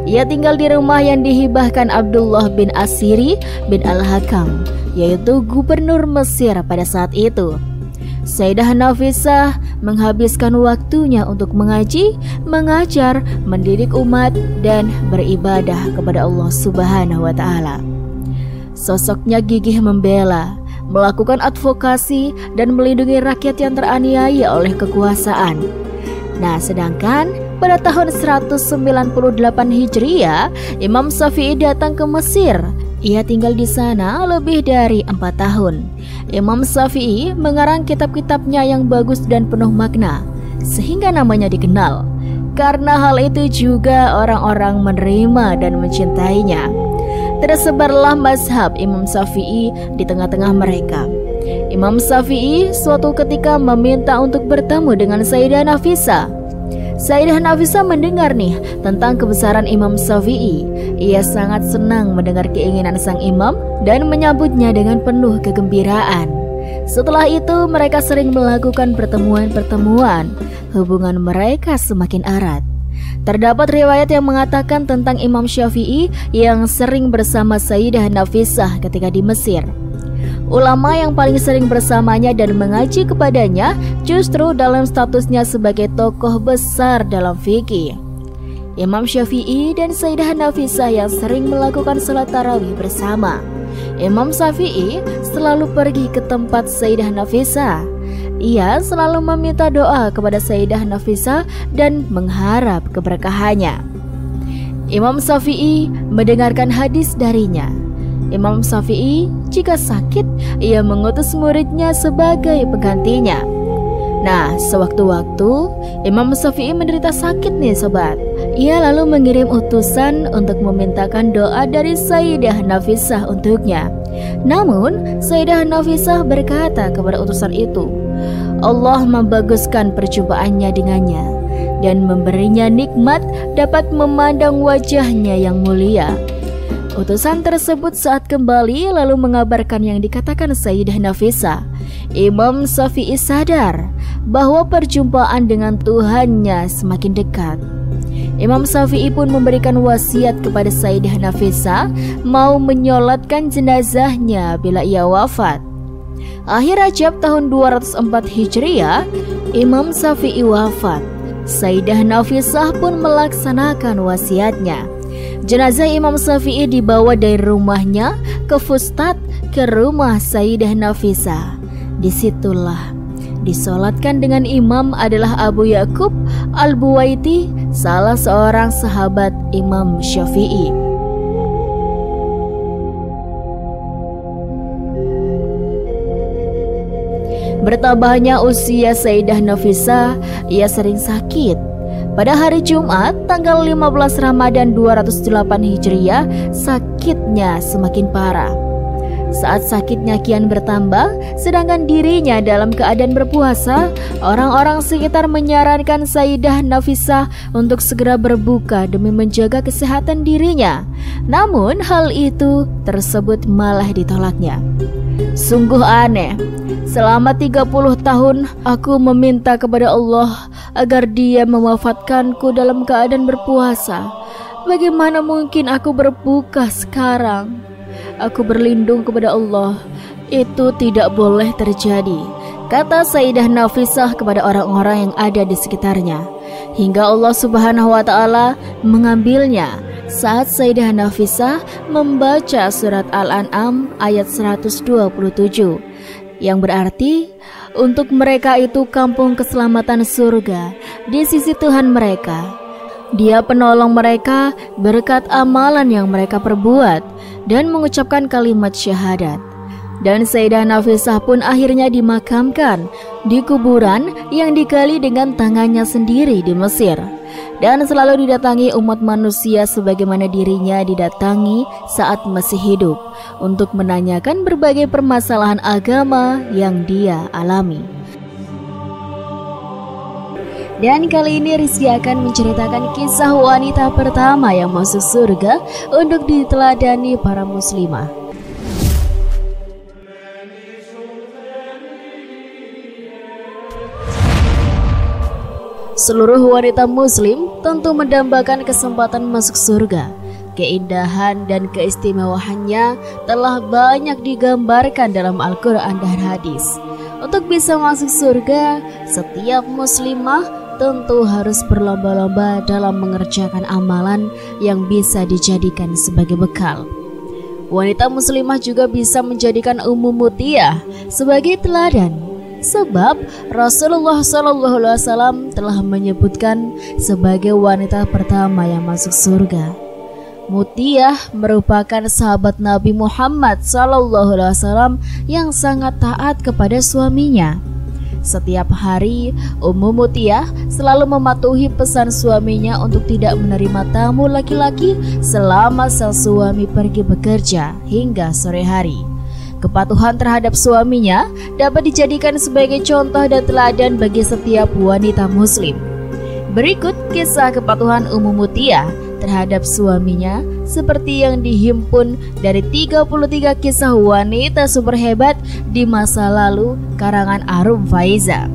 Ia tinggal di rumah yang dihibahkan Abdullah bin Asiri bin Al-Hakam, yaitu gubernur Mesir pada saat itu. Sayyidah Nafisah menghabiskan waktunya untuk mengaji, mengajar, mendidik umat, dan beribadah kepada Allah Subhanahu wa Ta'ala. Sosoknya gigih membela, melakukan advokasi, dan melindungi rakyat yang teraniaya oleh kekuasaan. Nah, sedangkan pada tahun 198 Hijriah, Imam Syafi'i datang ke Mesir. Ia tinggal di sana lebih dari 4 tahun. Imam Syafi'i mengarang kitab-kitabnya yang bagus dan penuh makna, sehingga namanya dikenal. Karena hal itu juga orang-orang menerima dan mencintainya. Tersebarlah mazhab Imam Syafi'i di tengah-tengah mereka. Imam Syafi'i suatu ketika meminta untuk bertemu dengan Sayyidah Nafisah. Sayyidah Nafisah mendengar nih tentang kebesaran Imam Syafi'i. Ia sangat senang mendengar keinginan sang imam dan menyambutnya dengan penuh kegembiraan. Setelah itu mereka sering melakukan pertemuan-pertemuan. Hubungan mereka semakin erat. Terdapat riwayat yang mengatakan tentang Imam Syafi'i yang sering bersama Sayyidah Nafisah ketika di Mesir. Ulama yang paling sering bersamanya dan mengaji kepadanya justru dalam statusnya sebagai tokoh besar dalam fikih. Imam Syafi'i dan Sayyidah Nafisah yang sering melakukan salat tarawih bersama. Imam Syafi'i selalu pergi ke tempat Sayyidah Nafisah. Ia selalu meminta doa kepada Sayyidah Nafisah dan mengharap keberkahannya. Imam Syafi'i mendengarkan hadis darinya. Imam Syafi'i jika sakit, ia mengutus muridnya sebagai penggantinya. Nah, sewaktu-waktu Imam Syafi'i menderita sakit nih sobat. Ia lalu mengirim utusan untuk memintakan doa dari Sayyidah Nafisah untuknya. Namun, Sayyidah Nafisah berkata kepada utusan itu, Allah membaguskan perjumpaannya dengannya dan memberinya nikmat dapat memandang wajahnya yang mulia. Utusan tersebut saat kembali lalu mengabarkan yang dikatakan Sayyidah Nafisah. Imam Syafi'i sadar bahwa perjumpaan dengan Tuhannya semakin dekat. Imam Syafi'i pun memberikan wasiat kepada Sayyidah Nafisah mau menyolatkan jenazahnya bila ia wafat. Akhir Rajab tahun 204 Hijriah, Imam Syafi'i wafat. Sayyidah Nafisah pun melaksanakan wasiatnya. Jenazah Imam Syafi'i dibawa dari rumahnya ke Fustat ke rumah Sayyidah Nafisah. Disitulah disolatkan dengan imam adalah Abu Ya'qub Al-Buwaiti, salah seorang sahabat Imam Syafi'i. Bertambahnya usia Sayyidah Nafisah, ia sering sakit. Pada hari Jumat, tanggal 15 Ramadan 208 Hijriah, sakitnya semakin parah. Saat sakitnya kian bertambah, sedangkan dirinya dalam keadaan berpuasa, orang-orang sekitar menyarankan Sayyidah Nafisah untuk segera berbuka demi menjaga kesehatan dirinya. Namun hal itu tersebut malah ditolaknya. Sungguh aneh. Selama 30 tahun aku meminta kepada Allah agar Dia mewafatkanku dalam keadaan berpuasa. Bagaimana mungkin aku berbuka sekarang? Aku berlindung kepada Allah, itu tidak boleh terjadi, kata Sayyidah Nafisah kepada orang-orang yang ada di sekitarnya. Hingga Allah Subhanahu wa Ta'ala mengambilnya saat Sayyidah Nafisah membaca surat Al-An'am ayat 127, yang berarti untuk mereka itu kampung keselamatan surga di sisi Tuhan mereka. Dia penolong mereka berkat amalan yang mereka perbuat dan mengucapkan kalimat syahadat. Dan Sayyidah Nafisah pun akhirnya dimakamkan di kuburan yang digali dengan tangannya sendiri di Mesir, dan selalu didatangi umat manusia sebagaimana dirinya didatangi saat masih hidup untuk menanyakan berbagai permasalahan agama yang dia alami. Dan kali ini Rizky akan menceritakan kisah wanita pertama yang masuk surga untuk diteladani para muslimah. Seluruh wanita muslim tentu mendambakan kesempatan masuk surga. Keindahan dan keistimewaannya telah banyak digambarkan dalam Al-Quran dan hadis. Untuk bisa masuk surga, setiap muslimah tentu harus berlomba-lomba dalam mengerjakan amalan yang bisa dijadikan sebagai bekal. Wanita muslimah juga bisa menjadikan Ummu Mutiyah sebagai teladan, sebab Rasulullah SAW telah menyebutkan sebagai wanita pertama yang masuk surga. Mutiyah merupakan sahabat Nabi Muhammad SAW yang sangat taat kepada suaminya. Setiap hari, Ummu Mutiyah selalu mematuhi pesan suaminya untuk tidak menerima tamu laki-laki selama sang suami pergi bekerja hingga sore hari. Kepatuhan terhadap suaminya dapat dijadikan sebagai contoh dan teladan bagi setiap wanita muslim. Berikut kisah kepatuhan Ummu Mutiyah terhadap suaminya seperti yang dihimpun dari 33 kisah wanita super hebat di masa lalu karangan Arum Faiza.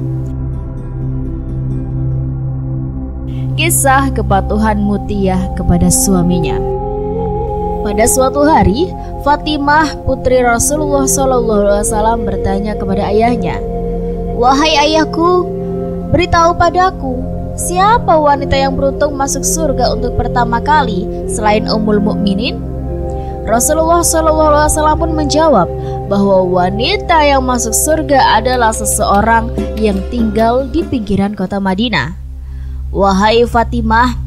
Kisah kepatuhan Mutiyah kepada suaminya. Pada suatu hari, Fatimah putri Rasulullah SAW bertanya kepada ayahnya, "Wahai ayahku, beritahu padaku, siapa wanita yang beruntung masuk surga untuk pertama kali selain Ummul Mukminin?" Rasulullah SAW pun menjawab bahwa wanita yang masuk surga adalah seseorang yang tinggal di pinggiran kota Madinah. "Wahai Fatimah,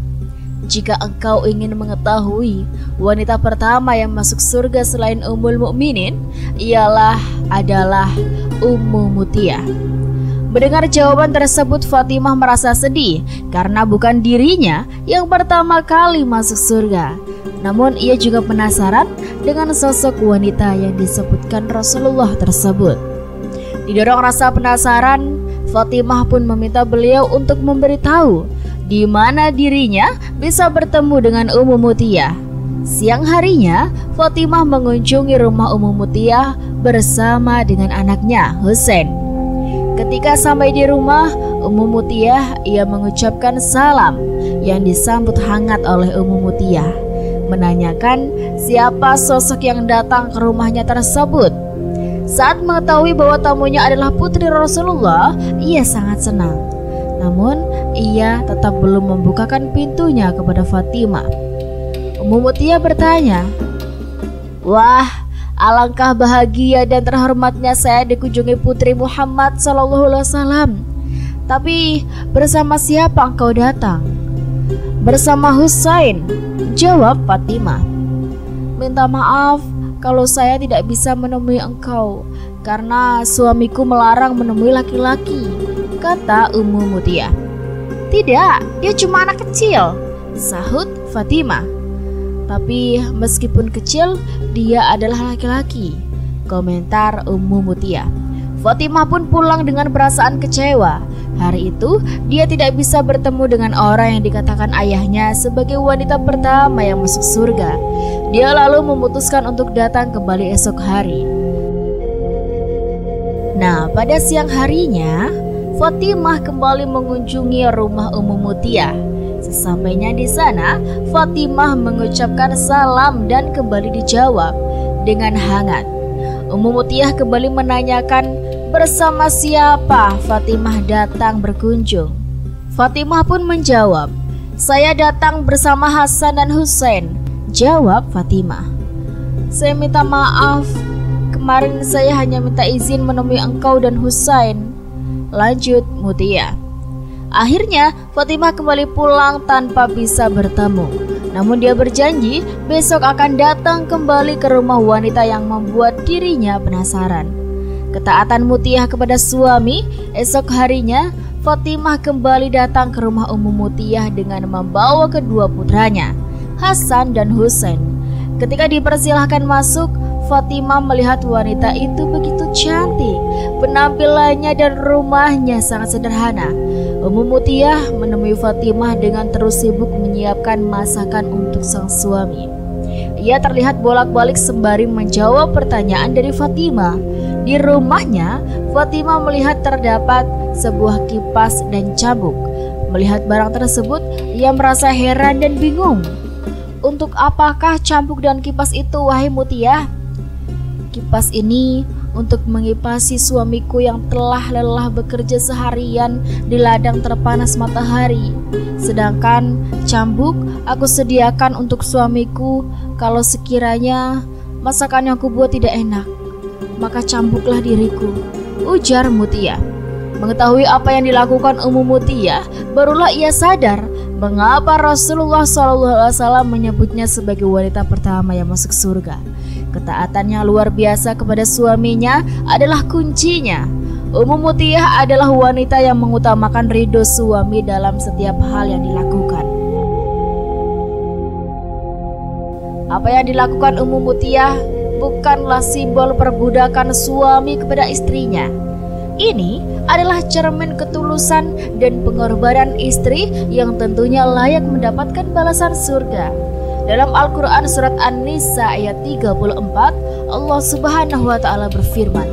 jika engkau ingin mengetahui wanita pertama yang masuk surga selain Ummul Mukminin, adalah Ummu Mutiyah." Mendengar jawaban tersebut, Fatimah merasa sedih karena bukan dirinya yang pertama kali masuk surga. Namun ia juga penasaran dengan sosok wanita yang disebutkan Rasulullah tersebut. Didorong rasa penasaran, Fatimah pun meminta beliau untuk memberitahu di mana dirinya bisa bertemu dengan Ummu Mutiyah. Siang harinya, Fatimah mengunjungi rumah Ummu Mutiyah bersama dengan anaknya Husain. Ketika sampai di rumah Ummu Mutiyah, ia mengucapkan salam yang disambut hangat oleh Ummu Mutiyah, menanyakan siapa sosok yang datang ke rumahnya tersebut. Saat mengetahui bahwa tamunya adalah putri Rasulullah, ia sangat senang. Namun ia tetap belum membukakan pintunya kepada Fatimah. Ummu Mutiyah bertanya, "Wah, alangkah bahagia dan terhormatnya saya dikunjungi putri Muhammad SAW. Tapi bersama siapa engkau datang?" "Bersama Husain," jawab Fatimah. "Minta maaf kalau saya tidak bisa menemui engkau karena suamiku melarang menemui laki-laki," kata Ummu Mutiyah. "Tidak, dia cuma anak kecil," sahut Fatimah. "Tapi meskipun kecil, dia adalah laki-laki," komentar Ummu Mutiyah. Fatimah pun pulang dengan perasaan kecewa. Hari itu dia tidak bisa bertemu dengan orang yang dikatakan ayahnya sebagai wanita pertama yang masuk surga. Dia lalu memutuskan untuk datang kembali esok hari. Nah, pada siang harinya, Fatimah kembali mengunjungi rumah Ummu Mutiyah. Sesampainya di sana, Fatimah mengucapkan salam dan kembali dijawab dengan hangat. Ummu Mutiyah kembali menanyakan bersama siapa Fatimah datang berkunjung. Fatimah pun menjawab, "Saya datang bersama Hasan dan Husain," jawab Fatimah. "Saya minta maaf, kemarin saya hanya minta izin menemui engkau dan Husain," lanjut Mutiyah. Akhirnya Fatimah kembali pulang tanpa bisa bertemu. Namun dia berjanji besok akan datang kembali ke rumah wanita yang membuat dirinya penasaran. Ketaatan Mutiyah kepada suami, esok harinya Fatimah kembali datang ke rumah Ummu Mutiyah dengan membawa kedua putranya, Hasan dan Husain. Ketika dipersilahkan masuk, Fatimah melihat wanita itu begitu cantik. Penampilannya dan rumahnya sangat sederhana. Ummu Mutiyah menemui Fatimah dengan terus sibuk menyiapkan masakan untuk sang suami. Ia terlihat bolak-balik sembari menjawab pertanyaan dari Fatimah. Di rumahnya, Fatimah melihat terdapat sebuah kipas dan cambuk. Melihat barang tersebut, ia merasa heran dan bingung. Untuk apakah cambuk dan kipas itu, wahai Mutia? Kipas ini untuk mengipasi suamiku yang telah lelah bekerja seharian di ladang terpanas matahari. Sedangkan cambuk aku sediakan untuk suamiku kalau sekiranya masakan yang aku buat tidak enak. Maka cambuklah diriku, ujar Mutia. Mengetahui apa yang dilakukan Ummu Mutia, barulah ia sadar mengapa Rasulullah SAW menyebutnya sebagai wanita pertama yang masuk surga. Ketaatannya luar biasa kepada suaminya adalah kuncinya. Ummu Mutia adalah wanita yang mengutamakan ridho suami dalam setiap hal yang dilakukan. Apa yang dilakukan Ummu Mutia bukanlah simbol perbudakan suami kepada istrinya. Ini adalah cermin ketulusan dan pengorbanan istri yang tentunya layak mendapatkan balasan surga. Dalam Al-Quran surat An-Nisa ayat 34, Allah Subhanahu wa Ta'ala berfirman,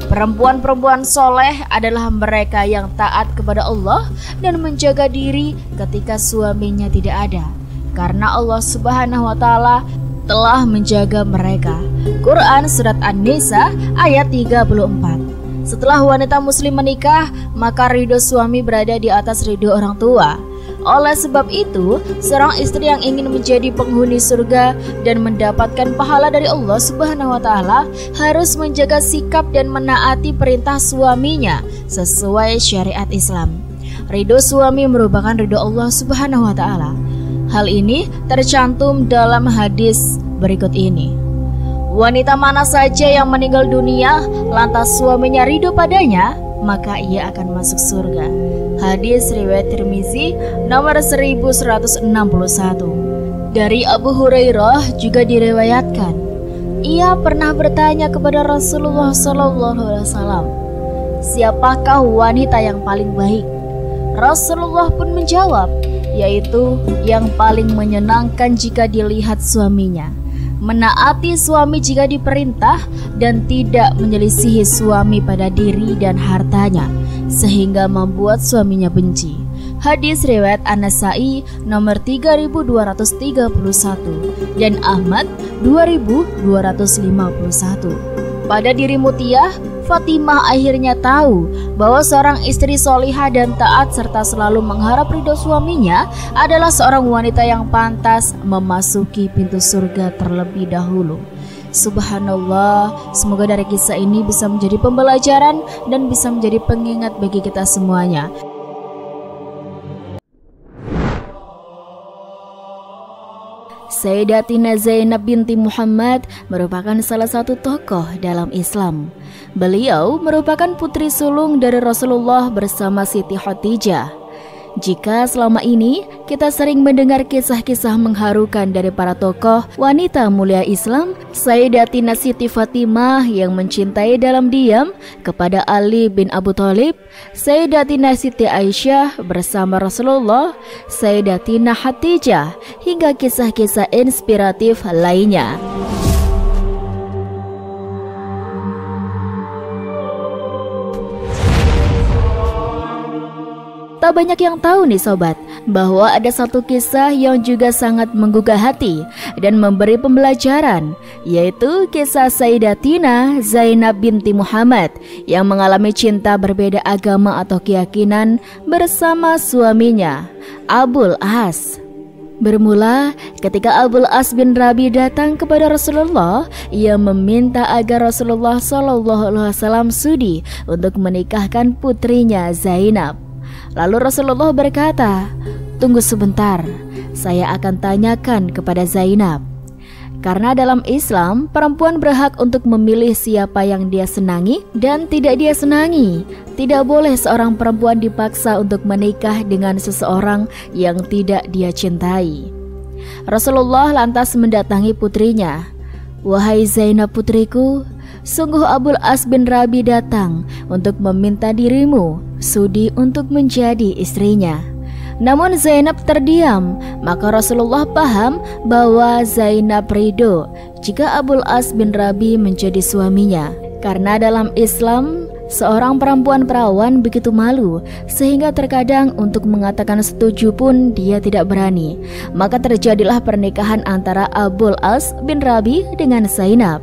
perempuan-perempuan soleh adalah mereka yang taat kepada Allah dan menjaga diri ketika suaminya tidak ada, karena Allah Subhanahu wa Ta'ala telah menjaga mereka. Quran surat An-Nisa ayat 34. Setelah wanita muslim menikah, maka ridho suami berada di atas ridho orang tua. Oleh sebab itu, seorang istri yang ingin menjadi penghuni surga dan mendapatkan pahala dari Allah Subhanahu wa Ta'ala harus menjaga sikap dan menaati perintah suaminya sesuai syariat Islam. Ridho suami merupakan ridho Allah Subhanahu wa Ta'ala. Hal ini tercantum dalam hadis berikut ini. Wanita mana saja yang meninggal dunia lantas suaminya ridho padanya, maka ia akan masuk surga. Hadis riwayat Tirmizi nomor 1161. Dari Abu Hurairah juga diriwayatkan, ia pernah bertanya kepada Rasulullah SAW, siapakah wanita yang paling baik? Rasulullah pun menjawab, yaitu yang paling menyenangkan jika dilihat suaminya, menaati suami jika diperintah, dan tidak menyelisihi suami pada diri dan hartanya sehingga membuat suaminya benci. Hadis riwayat An-Nasa'i nomor 3231 dan Ahmad 2251. Pada diri Mutia, Fatimah akhirnya tahu bahwa seorang istri solihah dan taat serta selalu mengharap ridho suaminya adalah seorang wanita yang pantas memasuki pintu surga terlebih dahulu. Subhanallah, semoga dari kisah ini bisa menjadi pembelajaran dan bisa menjadi pengingat bagi kita semuanya. Sayyidatina Zainab binti Muhammad merupakan salah satu tokoh dalam Islam. Beliau merupakan putri sulung dari Rasulullah bersama Siti Khadijah. Jika selama ini kita sering mendengar kisah-kisah mengharukan dari para tokoh wanita mulia Islam, Sayyidatina Siti Fatimah yang mencintai dalam diam kepada Ali bin Abu Thalib, Sayyidatina Siti Aisyah bersama Rasulullah, Sayyidatina Khadijah, hingga kisah-kisah inspiratif lainnya. Tak banyak yang tahu nih sobat, bahwa ada satu kisah yang juga sangat menggugah hati dan memberi pembelajaran, yaitu kisah Sayyidatina Zainab binti Muhammad yang mengalami cinta berbeda agama atau keyakinan bersama suaminya, Abul As. Bermula ketika Abul As bin Rabi datang kepada Rasulullah, ia meminta agar Rasulullah SAW sudi untuk menikahkan putrinya Zainab. Lalu Rasulullah berkata, "Tunggu sebentar, saya akan tanyakan kepada Zainab." Karena dalam Islam, perempuan berhak untuk memilih siapa yang dia senangi dan tidak dia senangi. Tidak boleh seorang perempuan dipaksa untuk menikah dengan seseorang yang tidak dia cintai. Rasulullah lantas mendatangi putrinya. "Wahai Zainab putriku, sungguh Abul As bin Rabi datang untuk meminta dirimu sudi untuk menjadi istrinya." Namun Zainab terdiam, maka Rasulullah paham bahwa Zainab ridho jika Abul As bin Rabi menjadi suaminya. Karena dalam Islam, Seorang perempuan perawan begitu malu sehingga terkadang untuk mengatakan setuju pun dia tidak berani. Maka terjadilah pernikahan antara Abul As bin Rabi dengan Zainab.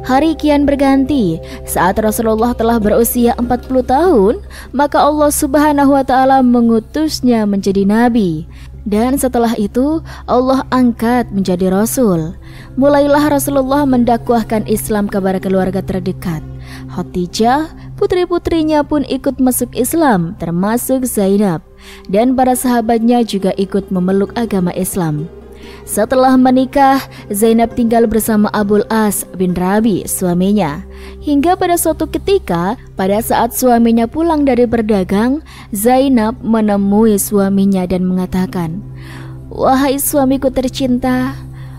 Hari kian berganti. Saat Rasulullah telah berusia 40 tahun, maka Allah Subhanahu wa taala mengutusnya menjadi nabi. Dan setelah itu Allah angkat menjadi rasul. Mulailah Rasulullah mendakwahkan Islam kepada keluarga terdekat. Khadijah, putri-putrinya pun ikut masuk Islam, termasuk Zainab, dan para sahabatnya juga ikut memeluk agama Islam. Setelah menikah, Zainab tinggal bersama Abul As bin Rabi, suaminya. Hingga pada suatu ketika, pada saat suaminya pulang dari berdagang, Zainab menemui suaminya dan mengatakan, "Wahai suamiku tercinta,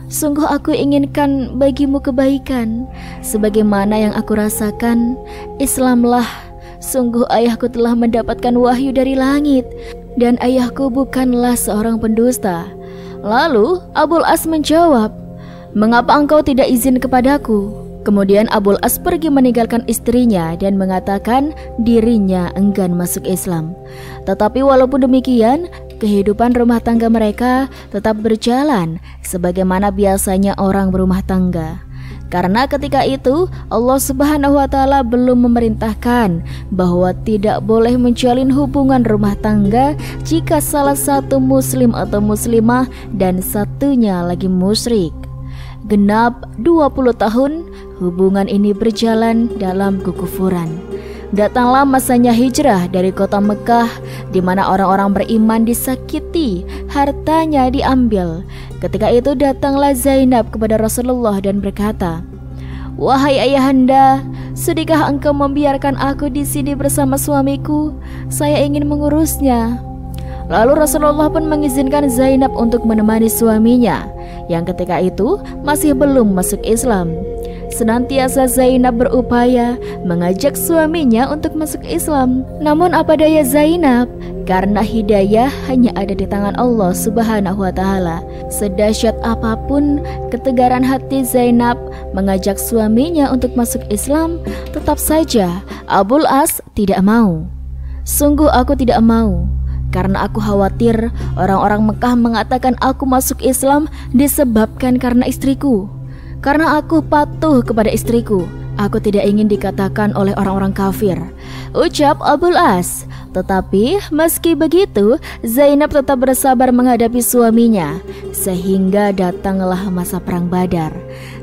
sungguh aku inginkan bagimu kebaikan. Sebagaimana yang aku rasakan, Islamlah. Sungguh ayahku telah mendapatkan wahyu dari langit, dan ayahku bukanlah seorang pendusta." Lalu Abul As menjawab, "Mengapa engkau tidak izin kepadaku?" Kemudian Abul As pergi meninggalkan istrinya dan mengatakan dirinya enggan masuk Islam. Tetapi walaupun demikian, kehidupan rumah tangga mereka tetap berjalan sebagaimana biasanya orang berumah tangga. Karena ketika itu Allah Subhanahu wa taala belum memerintahkan bahwa tidak boleh menjalin hubungan rumah tangga jika salah satu muslim atau muslimah dan satunya lagi musyrik. Genap 20 tahun hubungan ini berjalan dalam kekufuran. Datanglah masanya hijrah dari kota Mekah, di mana orang-orang beriman disakiti, hartanya diambil. Ketika itu datanglah Zainab kepada Rasulullah dan berkata, "Wahai ayahanda, sudahkah engkau membiarkan aku di sini bersama suamiku? Saya ingin mengurusnya." Lalu Rasulullah pun mengizinkan Zainab untuk menemani suaminya, yang ketika itu masih belum masuk Islam. Senantiasa Zainab berupaya mengajak suaminya untuk masuk Islam. Namun apa daya Zainab, karena hidayah hanya ada di tangan Allah Subhanahu wa taala. Sedahsyat apapun ketegaran hati Zainab mengajak suaminya untuk masuk Islam, tetap saja Abul As tidak mau. "Sungguh aku tidak mau, karena aku khawatir orang-orang Mekah mengatakan aku masuk Islam disebabkan karena istriku. Karena aku patuh kepada istriku, aku tidak ingin dikatakan oleh orang-orang kafir," ucap Abul As. Tetapi meski begitu, Zainab tetap bersabar menghadapi suaminya, sehingga datanglah masa perang Badar,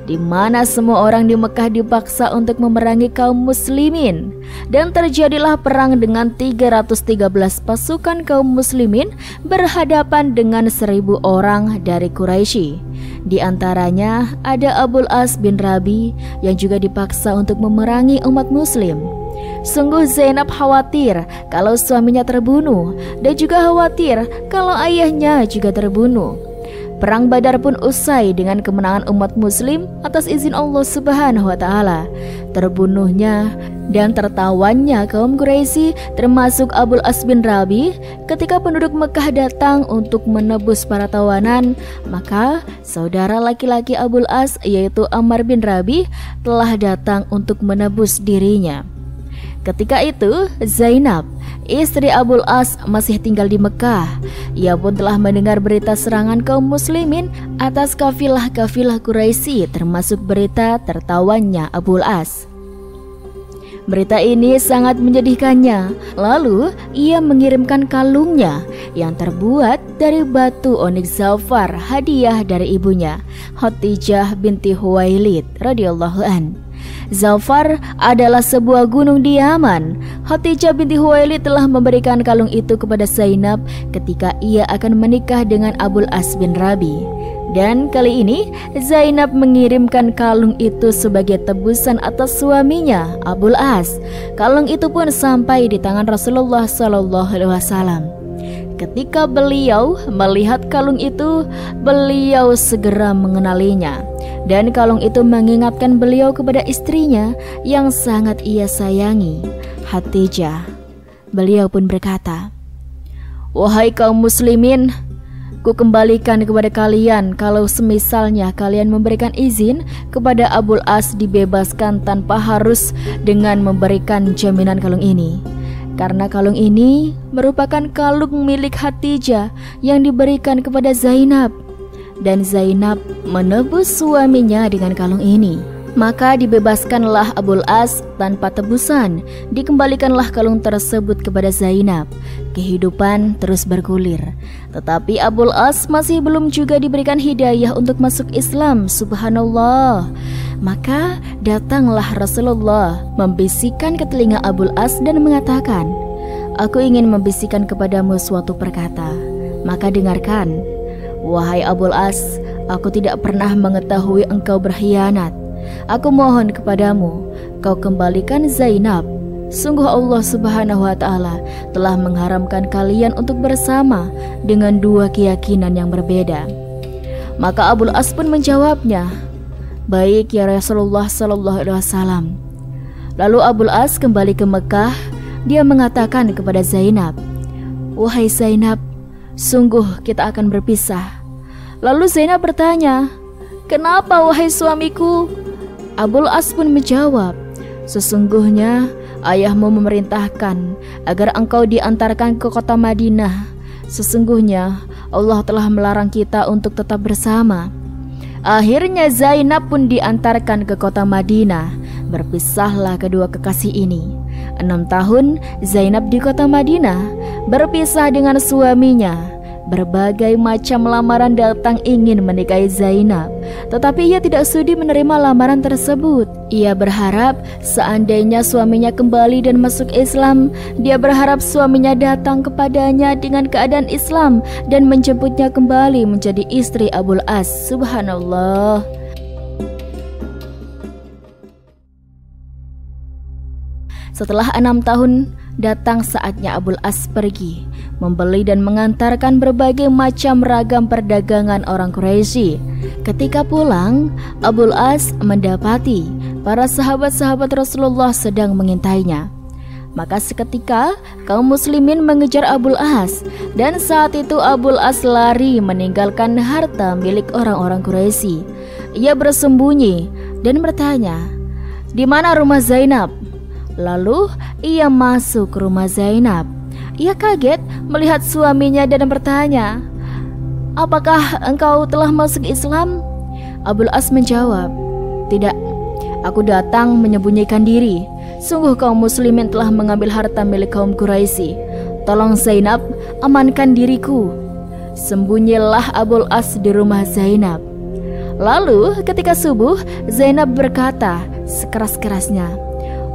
di mana semua orang di Mekah dipaksa untuk memerangi kaum muslimin. Dan terjadilah perang dengan 313 pasukan kaum muslimin berhadapan dengan 1000 orang dari Quraisy. Di antaranya ada Abul As bin Rabi yang juga dipaksa untuk memerangi umat muslim. Sungguh Zainab khawatir kalau suaminya terbunuh, dan juga khawatir kalau ayahnya juga terbunuh. Perang Badar pun usai dengan kemenangan umat muslim atas izin Allah Subhanahu wa taala. Terbunuhnya dan tertawannya kaum Quraisy termasuk Abul As bin Rabi. Ketika penduduk Mekah datang untuk menebus para tawanan, maka saudara laki-laki Abul As yaitu Ammar bin Rabi telah datang untuk menebus dirinya. Ketika itu Zainab, istri Abul As, masih tinggal di Mekah. Ia pun telah mendengar berita serangan kaum muslimin atas kafilah-kafilah Quraisy, termasuk berita tertawannya Abul As. Berita ini sangat menyedihkannya. Lalu ia mengirimkan kalungnya yang terbuat dari batu onyx zafar, hadiah dari ibunya, Khadijah binti Khuwailid radhiyallahu an. Zafar adalah sebuah gunung di Yaman. Khadijah binti Khuwailid telah memberikan kalung itu kepada Zainab ketika ia akan menikah dengan Abul As bin Rabi. Dan kali ini Zainab mengirimkan kalung itu sebagai tebusan atas suaminya Abul As. Kalung itu pun sampai di tangan Rasulullah SAW. Ketika beliau melihat kalung itu, beliau segera mengenalinya. Dan kalung itu mengingatkan beliau kepada istrinya yang sangat ia sayangi, Khadijah. Beliau pun berkata, "Wahai kaum muslimin, ku kembalikan kepada kalian kalau semisalnya kalian memberikan izin kepada Abul As dibebaskan tanpa harus dengan memberikan jaminan kalung ini. Karena kalung ini merupakan kalung milik Khadijah yang diberikan kepada Zainab, dan Zainab menebus suaminya dengan kalung ini. Maka dibebaskanlah Abul As tanpa tebusan, dikembalikanlah kalung tersebut kepada Zainab. Kehidupan terus bergulir, tetapi Abul As masih belum juga diberikan hidayah untuk masuk Islam. Subhanallah. Maka datanglah Rasulullah membisikkan ke telinga Abul As dan mengatakan, "Aku ingin membisikkan kepadamu suatu perkata, maka dengarkan. Wahai Abul As, aku tidak pernah mengetahui engkau berkhianat. Aku mohon kepadamu, kau kembalikan Zainab. Sungguh Allah Subhanahu wa Ta'ala telah mengharamkan kalian untuk bersama dengan dua keyakinan yang berbeda." Maka Abul As pun menjawabnya, "Baik ya Rasulullah Sallallahu Alaihi Wasallam." Lalu Abul As kembali ke Mekah. Dia mengatakan kepada Zainab, "Wahai Zainab, sungguh kita akan berpisah." Lalu Zainab bertanya, "Kenapa wahai suamiku?" Abul As pun menjawab, "Sesungguhnya ayahmu memerintahkan agar engkau diantarkan ke kota Madinah. Sesungguhnya Allah telah melarang kita untuk tetap bersama." Akhirnya Zainab pun diantarkan ke kota Madinah. Berpisahlah kedua kekasih ini. 6 tahun Zainab di kota Madinah, berpisah dengan suaminya. Berbagai macam lamaran datang ingin menikahi Zainab, tetapi ia tidak sudi menerima lamaran tersebut. Ia berharap seandainya suaminya kembali dan masuk Islam, dia berharap suaminya datang kepadanya dengan keadaan Islam dan menjemputnya kembali menjadi istri Abul As. Subhanallah. Setelah 6 tahun, datang saatnya Abul As pergi, membeli dan mengantarkan berbagai macam ragam perdagangan orang Quraisy. Ketika pulang, Abul As mendapati para sahabat-sahabat Rasulullah sedang mengintainya. Maka seketika kaum muslimin mengejar Abul As, dan saat itu Abul As lari meninggalkan harta milik orang-orang Quraisy. Ia bersembunyi dan bertanya, "Di mana rumah Zainab?" Lalu ia masuk ke rumah Zainab. Ia kaget melihat suaminya dan bertanya, "Apakah engkau telah masuk Islam?" Abul As menjawab, "Tidak, aku datang menyembunyikan diri. Sungguh kaum muslimin telah mengambil harta milik kaum Quraisy. Tolong Zainab, amankan diriku." Sembunyilah Abul As di rumah Zainab. Lalu ketika subuh, Zainab berkata sekeras-kerasnya,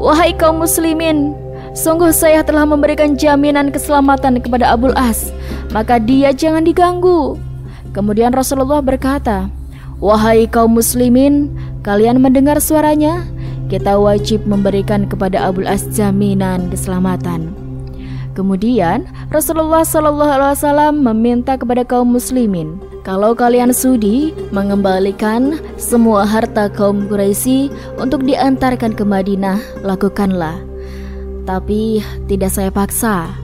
"Wahai kaum muslimin, sungguh saya telah memberikan jaminan keselamatan kepada Abul As, maka dia jangan diganggu." Kemudian Rasulullah berkata, "Wahai kaum muslimin, kalian mendengar suaranya? Kita wajib memberikan kepada Abul As jaminan keselamatan." Kemudian Rasulullah SAW meminta kepada kaum muslimin, "Kalau kalian sudi mengembalikan semua harta kaum Quraisy untuk diantarkan ke Madinah, lakukanlah. Tapi tidak saya paksa."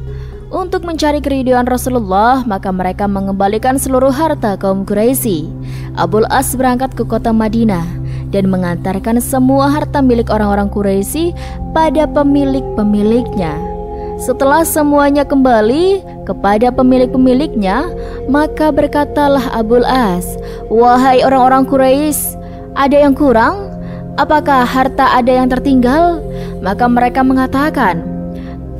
Untuk mencari keridhaan Rasulullah, maka mereka mengembalikan seluruh harta kaum Quraisy. Abul As berangkat ke kota Madinah dan mengantarkan semua harta milik orang-orang Quraisy pada pemilik-pemiliknya. Setelah semuanya kembali kepada pemilik-pemiliknya, maka berkatalah Abul As, "Wahai orang-orang Quraisy, ada yang kurang? Apakah harta ada yang tertinggal?" Maka mereka mengatakan,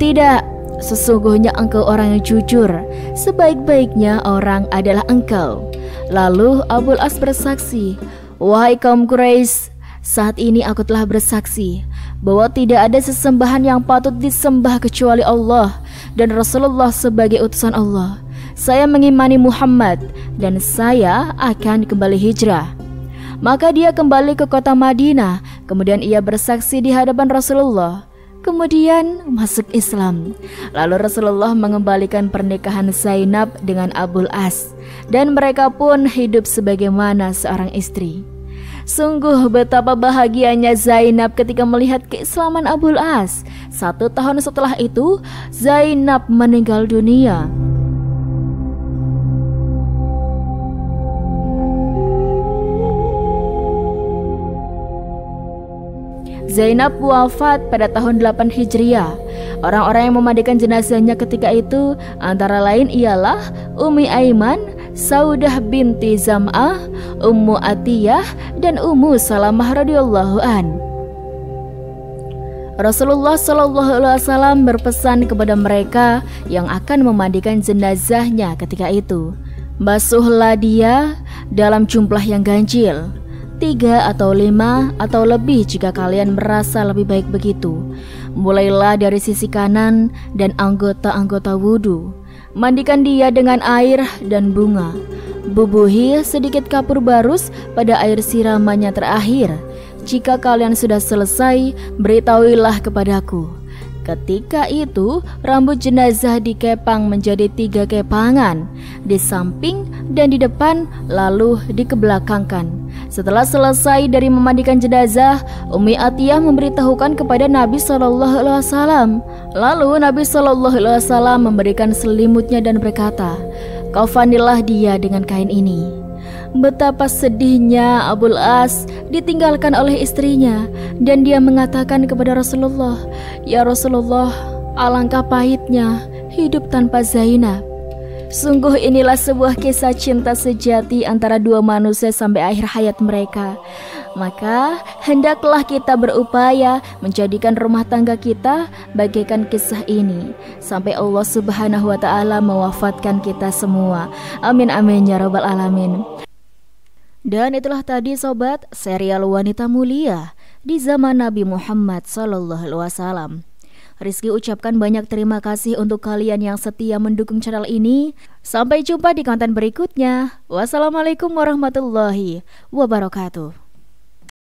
"Tidak, sesungguhnya engkau orang yang jujur. Sebaik-baiknya orang adalah engkau." Lalu Abul As bersaksi, "Wahai kaum Quraisy, saat ini aku telah bersaksi bahwa tidak ada sesembahan yang patut disembah kecuali Allah dan Rasulullah sebagai utusan Allah. Saya mengimani Muhammad dan saya akan kembali hijrah." Maka dia kembali ke kota Madinah. Kemudian ia bersaksi di hadapan Rasulullah, kemudian masuk Islam. Lalu Rasulullah mengembalikan pernikahan Zainab dengan Abul As, dan mereka pun hidup sebagaimana seorang istri. Sungguh betapa bahagianya Zainab ketika melihat keislaman Abul As. 1 tahun setelah itu, Zainab meninggal dunia. Zainab wafat pada tahun 8 Hijriah. Orang-orang yang memandikan jenazahnya ketika itu antara lain ialah Ummi Aiman, Saudah binti Zam'ah, Ummu Atiyah, dan Ummu Salamah radhiyallahu an. Rasulullah SAW berpesan kepada mereka yang akan memandikan jenazahnya ketika itu, basuhlah dia dalam jumlah yang ganjil, 3 atau 5 atau lebih jika kalian merasa lebih baik begitu. Mulailah dari sisi kanan dan anggota-anggota wudhu. Mandikan dia dengan air dan bunga. Bubuhi sedikit kapur barus pada air siramannya terakhir. Jika kalian sudah selesai, beritahuilah kepadaku. Ketika itu, rambut jenazah dikepang menjadi 3 kepangan, di samping dan di depan, lalu dikebelakangkan. Setelah selesai dari memandikan jenazah, Ummi Atiyah memberitahukan kepada Nabi SAW. Lalu Nabi SAW memberikan selimutnya dan berkata, "Kafanilah dia dengan kain ini." Betapa sedihnya Abul As ditinggalkan oleh istrinya, dan dia mengatakan kepada Rasulullah, "Ya Rasulullah, alangkah pahitnya hidup tanpa Zainab. Sungguh inilah sebuah kisah cinta sejati antara dua manusia sampai akhir hayat mereka. Maka hendaklah kita berupaya menjadikan rumah tangga kita bagaikan kisah ini sampai Allah Subhanahu wa Ta'ala mewafatkan kita semua. Amin amin ya rabbal alamin." Dan itulah tadi sobat serial Wanita Mulia di zaman Nabi Muhammad SAW. Rizky ucapkan banyak terima kasih untuk kalian yang setia mendukung channel ini. Sampai jumpa di konten berikutnya. Wassalamualaikum warahmatullahi wabarakatuh.